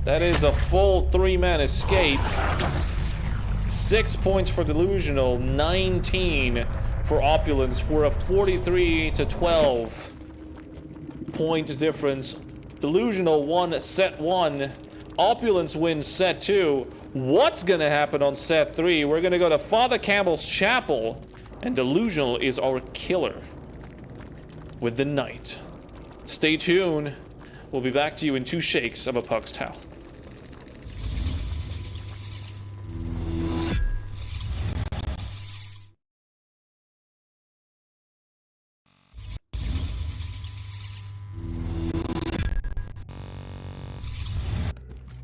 That is a full 3-man escape. 6 points for Delusional, 19 for Opulence for a 43-12 point difference. Delusional won set 1. Opulence wins set 2. What's gonna happen on set 3? We're gonna go to Father Campbell's Chapel, and Delusional is our killer with the Knight. Stay tuned. We'll be back to you in 2 shakes of a pug's towel.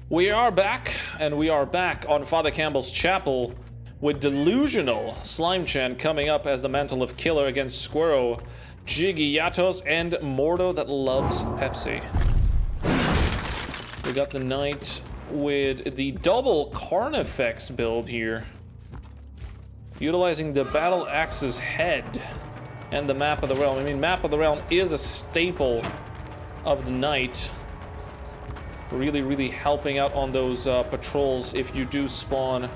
We are back, and we are back on Father Campbell's Chapel with Delusional Slimechan coming up as the Mantle of Killer against Squirrel, Jiggy, Yatos, and Mordo that loves Pepsi. We got the Knight with the double Carnifex build here, utilizing the Battle Axe's head and the Map of the Realm. I mean, Map of the Realm is a staple of the Knight. Really, really helping out on those patrols if you do spawn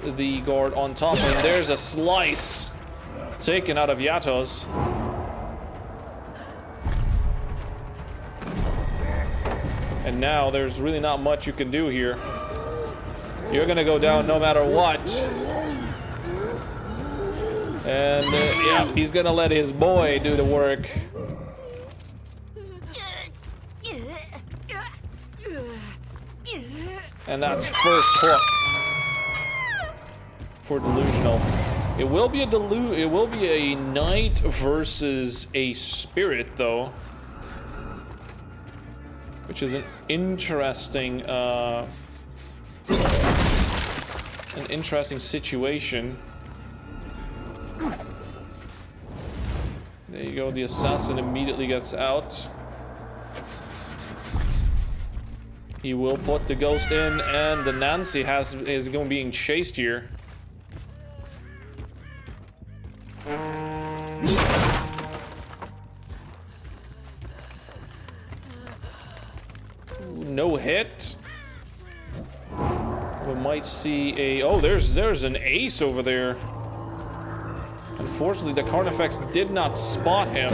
the guard on top. And there's a slice taken out of Yatos. And now there's really not much you can do here. You're gonna go down no matter what. And yeah, he's gonna let his boy do the work. And that's first hook for Delusional. It will be a Knight versus a Spirit though, which is an interesting situation. There you go. The assassin immediately gets out. He will put the ghost in, and the Nancy is going being chased here. no hit. We might see a... Oh, there's an ace over there. Unfortunately, the Carnifex did not spot him.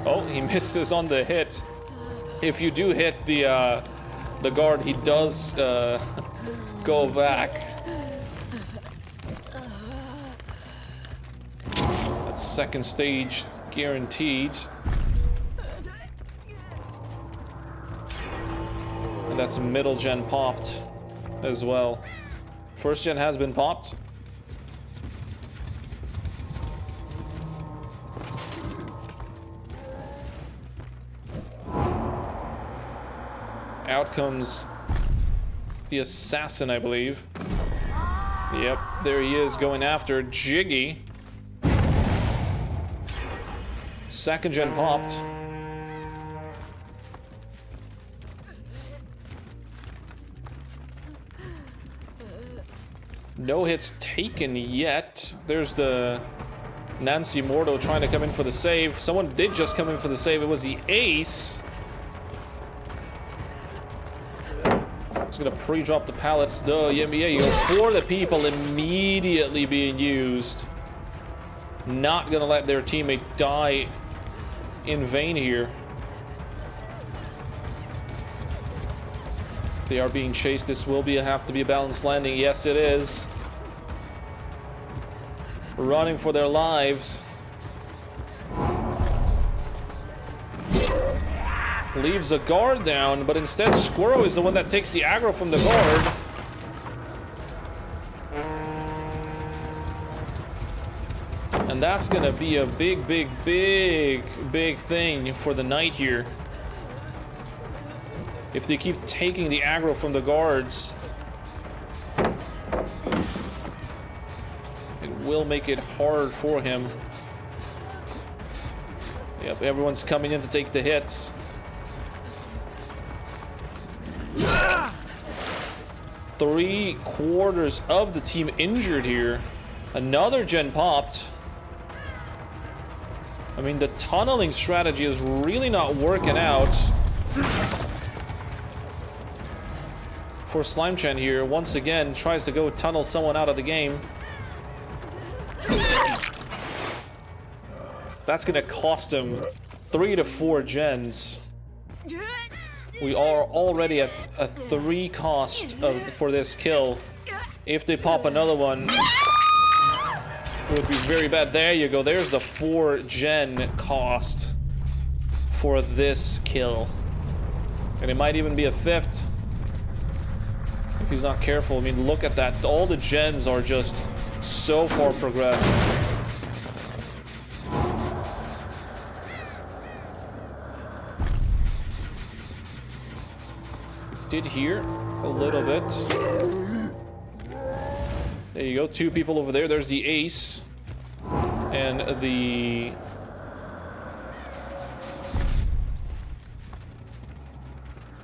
Oh, he misses on the hit. If you do hit the guard, he does go back. That's second stage guaranteed. And that's middle gen popped as well. First gen has been popped. Out comes the assassin, I believe. Yep, there he is going after Jiggy. Second gen popped. No hits taken yet. There's the Nancy Mordo trying to come in for the save. Someone did just come in for the save. It was the ace. He's gonna pre-drop the pallets. Yeah, you go for the people immediately being used. Not gonna let their teammate die in vain here. They are being chased. This will have to be a balanced landing. Yes, it is. Running for their lives. Leaves a guard down, but instead Squirrel is the one that takes the aggro from the guard. And that's gonna be a big thing for the Knight here. If they keep taking the aggro from the guards, it will make it hard for him. Yep, everyone's coming in to take the hits. Three-quarters of the team injured here. Another gen popped. I mean, the tunneling strategy is really not working out for Slime Chan here. Once again, tries to go tunnel someone out of the game. That's gonna cost him 3 to 4 gens. We are already at a 3 cost for this kill. If they pop another one, it would be very bad. There you go. There's the 4 gen cost for this kill. And it might even be a 5th if he's not careful. I mean, look at that. All the gens are just so far progressed. Did hear a little bit. There you go, 2 people over there. There's the ace and the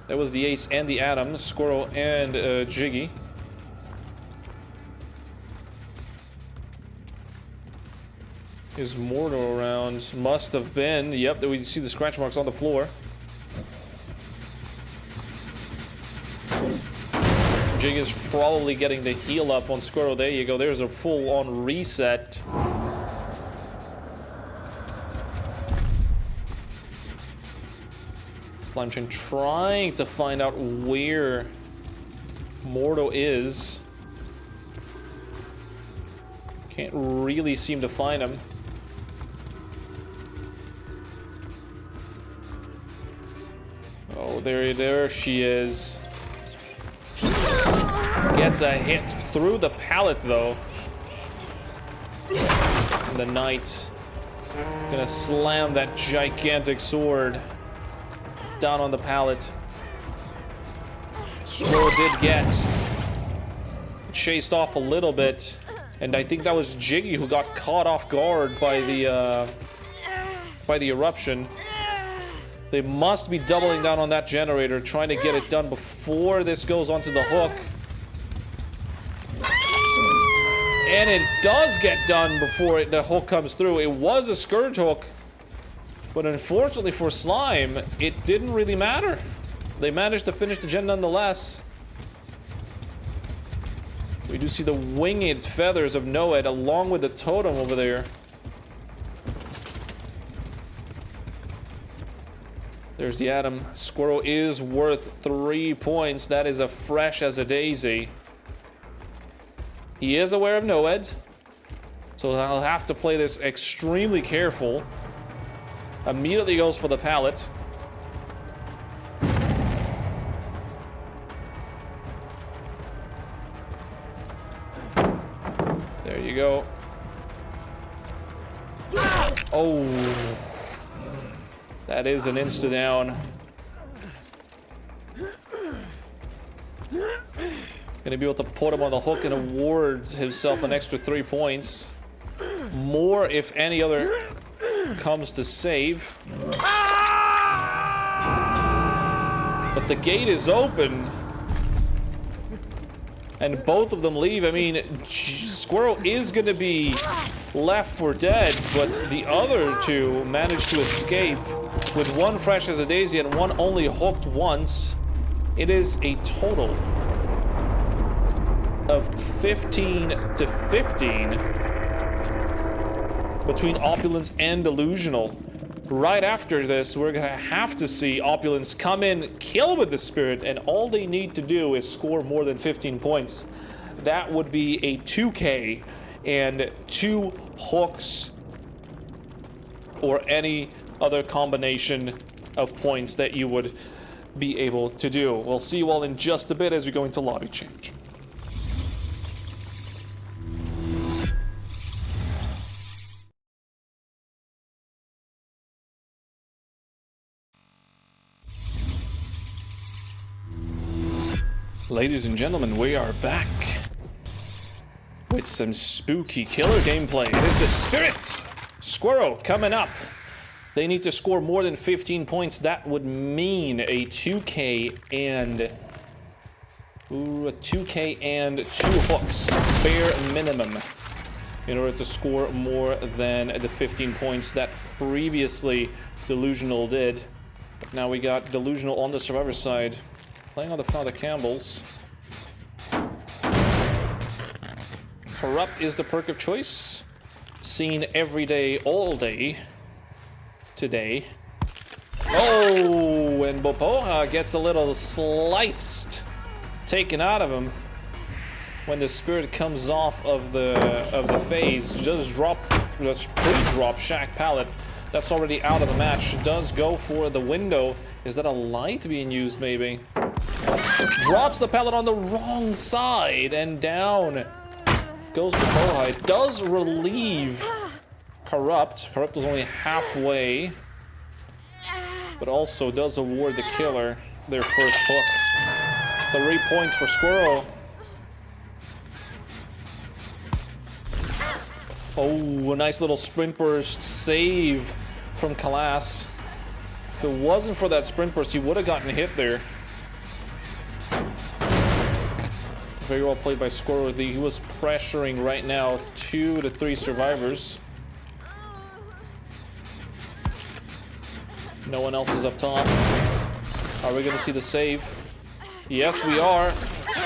that was the ace and the Atom, Squirrel and Jiggy. Is Mordo around? Must have been. Yep, we see the scratch marks on the floor. Jig is probably getting the heal up on Squirrel. There you go. There's a full-on reset. Slime Chan trying to find out where Mordo is. Can't really seem to find him. Oh, there she is. Gets a hit through the pallet, though. And the Knight gonna slam that gigantic sword down on the pallet. Squirrel did get chased off a little bit, and I think that was Jiggy who got caught off guard by the eruption. They must be doubling down on that generator, trying to get it done before this goes onto the hook. And it does get done before the hook comes through. It was a Scourge hook, but unfortunately for Slime, it didn't really matter. They managed to finish the gen nonetheless. We do see the winged feathers of Noed along with the totem over there. There's the Atom. Squirrel is worth 3 points. That is as fresh as a daisy. He is aware of Noed, so I'll have to play this extremely careful. Immediately goes for the pallet. There you go. Oh. That is an insta down. Gonna be able to put him on the hook and award himself an extra 3 points. More if any other comes to save. But the gate is open. And both of them leave. I mean, Squirrel is gonna be left for dead, but the other two managed to escape with one fresh as a daisy and one only hooked once. It is a total of 15 to 15 between Opulence and Delusional. Right after this, we're gonna have to see Opulence come in, kill with the Spirit, and all they need to do is score more than 15 points. That would be a 2K and 2 hooks or any other combination of points that you would be able to do. We'll see you all in just a bit as we go into lobby change. Ladies and gentlemen, we are back with some spooky killer gameplay. It is the Spirit Squirrel coming up. They need to score more than 15 points. That would mean a 2K and a 2K and 2 hooks, bare minimum, in order to score more than the 15 points that previously Delusional did. Now we got Delusional on the Survivor side, playing on the front of the CAMPBELL'S. Corrupt is the perk of choice. Seen every day, all day. Today. Oh, and Bopoha gets a little sliced, taken out of him when the Spirit comes off of the phase. Just pre-drop Shack Pallet. That's already out of the match. Does go for the window. Is that a light being used, maybe? Drops the pallet on the wrong side, and down goes Bopoha. It does relieve Corrupt. Corrupt was only halfway, but also does award the killer their first hook. 3 points for Squirrel. Oh, a nice little sprint burst save from Kalas. If it wasn't for that sprint burst, he would have gotten hit there. Very well played by Squirrel. He was pressuring right now 2 to 3 survivors. No one else is up top. Are we gonna see the save? Yes, we are.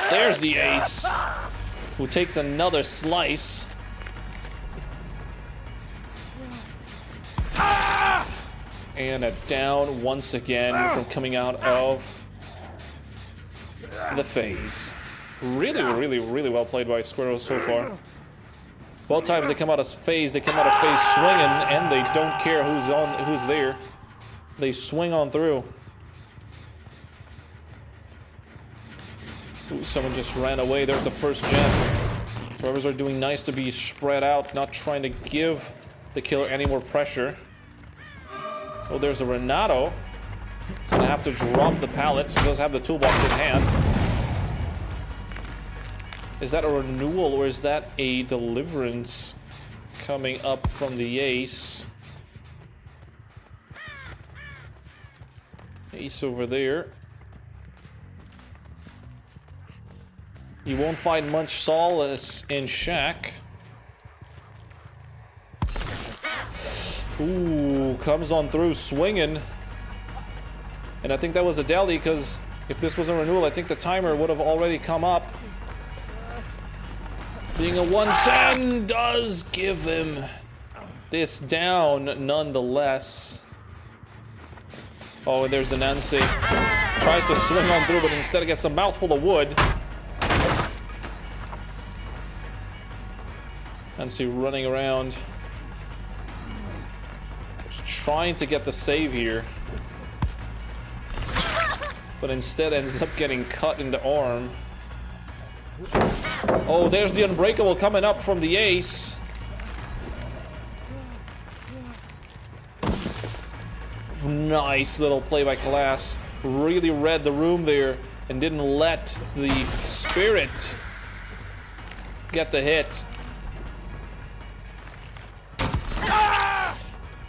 There's the ace, who takes another slice. And a down once again from coming out of the phase. Really, really, really well played by Squirrel so far. Both times they come out of phase, swinging, and they don't care who's there. They swing on through. Ooh, someone just ran away. There's the first gen. Survivors are doing nice to be spread out, not trying to give the killer any more pressure. Oh, there's a Renato. He's gonna have to drop the pallet. He does have the toolbox in hand. Is that a renewal or is that a deliverance coming up from the ace? Ace over there. You won't find much solace in Shack. Ooh, comes on through swinging. And I think that was a deli because If this was a renewal, I think the timer would have already come up. Being a 110 does give him this down nonetheless. Oh, and there's the Nancy. Tries to swing on through, but instead it gets a mouthful of wood. Nancy running around. Just trying to get the save here. But instead ends up getting cut in the arm. Oh, there's the Unbreakable coming up from the ace. Nice little play by Class. Really read the room there and didn't let the Spirit get the hit.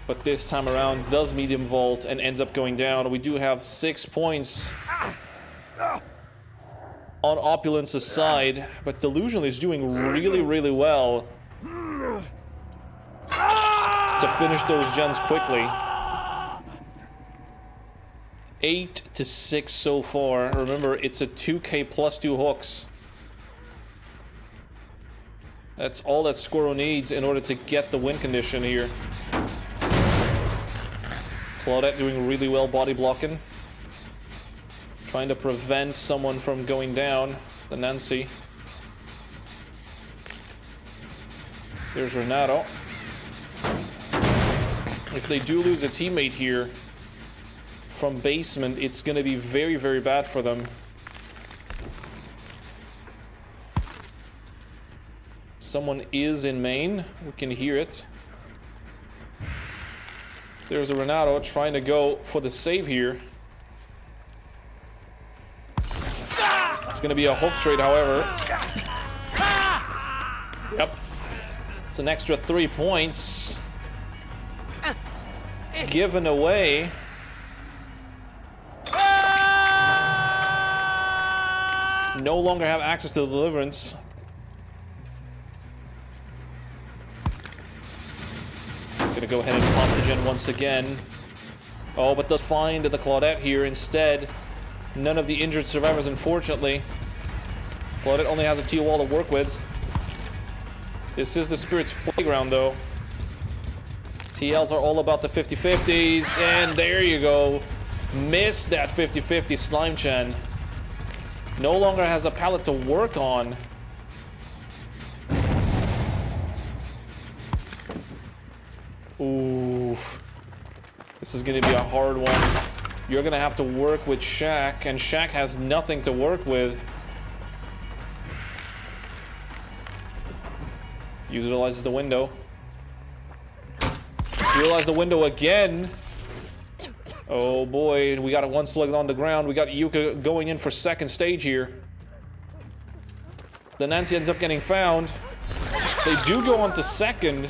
But this time around does medium vault and ends up going down. We do have 6 points on Opulence's side, but Delusional is doing really, really well to finish those gens quickly. 8-6 so far. Remember, it's a 2k plus 2 hooks. That's all that Skoro needs in order to get the win condition here. Claudette doing really well body blocking. Trying to prevent someone from going down. The Nancy. There's Renato. If they do lose a teammate here from basement, it's going to be very, very bad for them. Someone is in main. We can hear it. There's a Renato trying to go for the save here. It's going to be a hook trade, however. Yep. It's an extra 3 points given away. No longer have access to the Deliverance. Gonna go ahead and pump the gen once again. Oh, but does find the Claudette here instead. None of the injured survivors, unfortunately. Claudette only has a T-wall to work with. This is the Spirit's playground, though. TLs are all about the 50-50s, and there you go. Missed that 50-50 Slime Chen. No longer has a pallet to work on. Ooh. This is going to be a hard one. You're going to have to work with Shaq, and Shaq has nothing to work with. Utilizes the window. Utilize the window again. Oh boy, we got one slug on the ground. We got Yuka going in for second stage here. The Nancy ends up getting found. They do go on to second.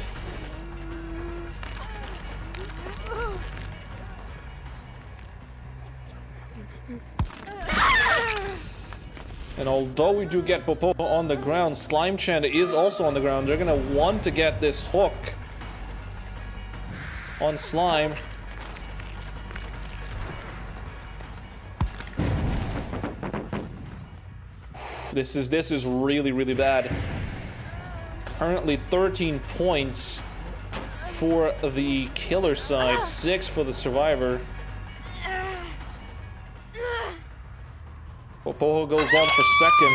And although we do get Popo on the ground, Slime Chan is also on the ground. They're gonna want to get this hook on Slime. This is really, really bad. Currently 13 points for the killer side, 6 for the survivor. Popoho goes on for second.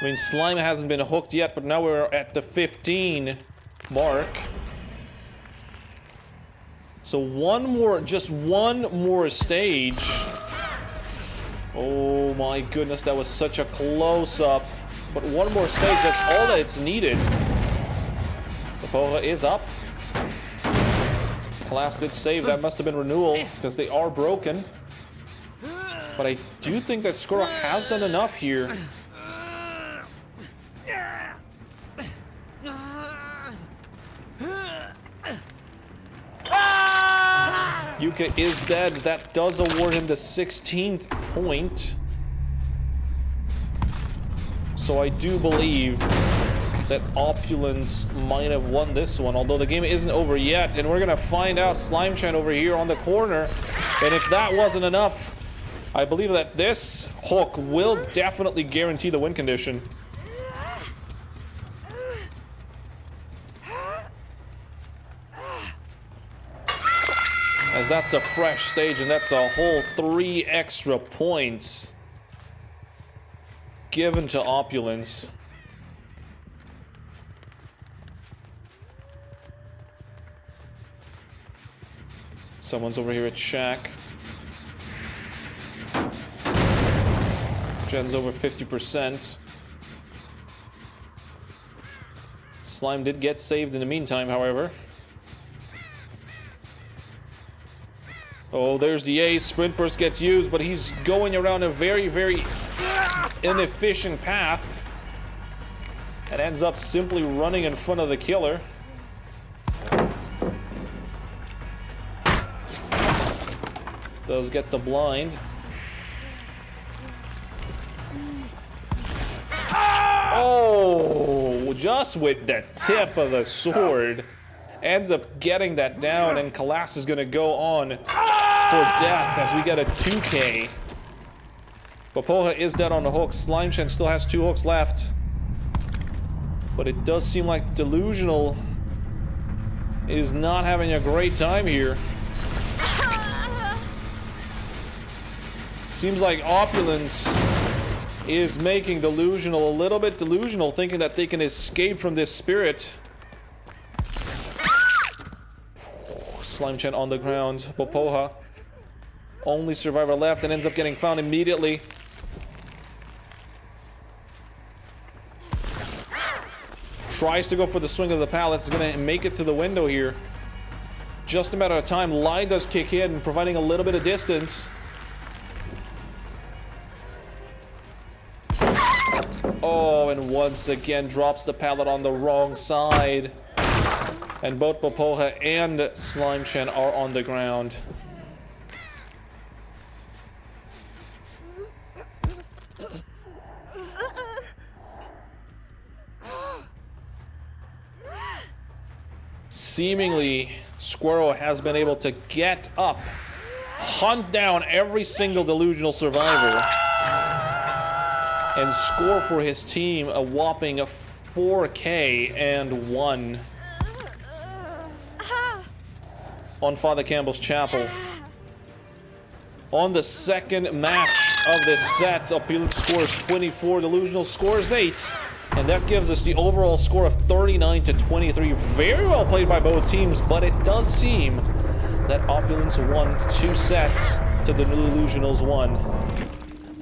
I mean, Slime hasn't been hooked yet, but now we're at the 15 mark. So just one more stage. Oh my goodness, that was such a close-up. But one more stage, that's all that it's needed. Popoho is up. Class did save, that must have been renewal, because they are broken. But I do think that Skoro has done enough here. Yuka is dead. That does award him the 16th point. So I do believe that Opulence might have won this one, although the game isn't over yet. And we're gonna find out. Slime Chan over here on the corner. And if that wasn't enough I believe that this hook will definitely guarantee the win condition. As that's a fresh stage, and that's a whole 3 extra points given to Opulence. Someone's over here at Shack. Jen's over 50%. Slime did get saved in the meantime, however. Oh, there's the ace. Sprint burst gets used, but he's going around a very, very inefficient path. And ends up simply running in front of the killer. Does get the blind. Oh, just with the tip of the sword. Ends up getting that down, and Collapse is going to go on for death as we get a 2K. Popoha is dead on the hook. Slimechan still has 2 hooks left. But it does seem like Delusional is not having a great time here. Seems like Opulence is making Delusional a little bit delusional, thinking that they can escape from this spirit. Slimechan on the ground. Popoha, only survivor left, and ends up getting found immediately. Tries to go for the swing of the pallet. It's going to make it to the window here. Just a matter of time. Light does kick in, providing a little bit of distance. Oh, and once again drops the pallet on the wrong side. And both Popoha and Slimechan are on the ground. Seemingly, Squirrel has been able to get up, hunt down every single Delusional survivor, and score for his team a whopping 4K and 1 on Father Campbell's Chapel. On the second match of this set, Opulence scores 24, Delusional scores 8. And that gives us the overall score of 39-23. Very well played by both teams, but it does seem that Opulence won 2 sets to the Delusionals 1.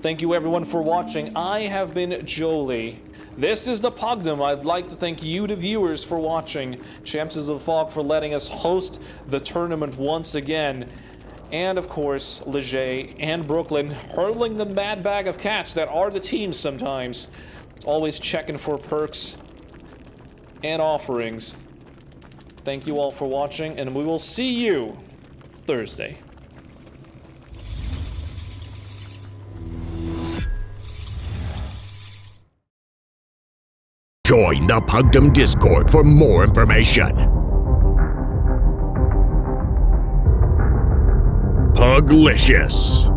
Thank you everyone for watching. I have been Jolie. This is the Pugdom. I'd like to thank you, the viewers, for watching. Champs of the Fog for letting us host the tournament once again. And of course, Leger and Brooklyn hurling the mad bag of cats that are the teams sometimes. Always checking for perks and offerings. Thank you all for watching, and we will see you Thursday. Join the Pugdom Discord for more information. Puglicious.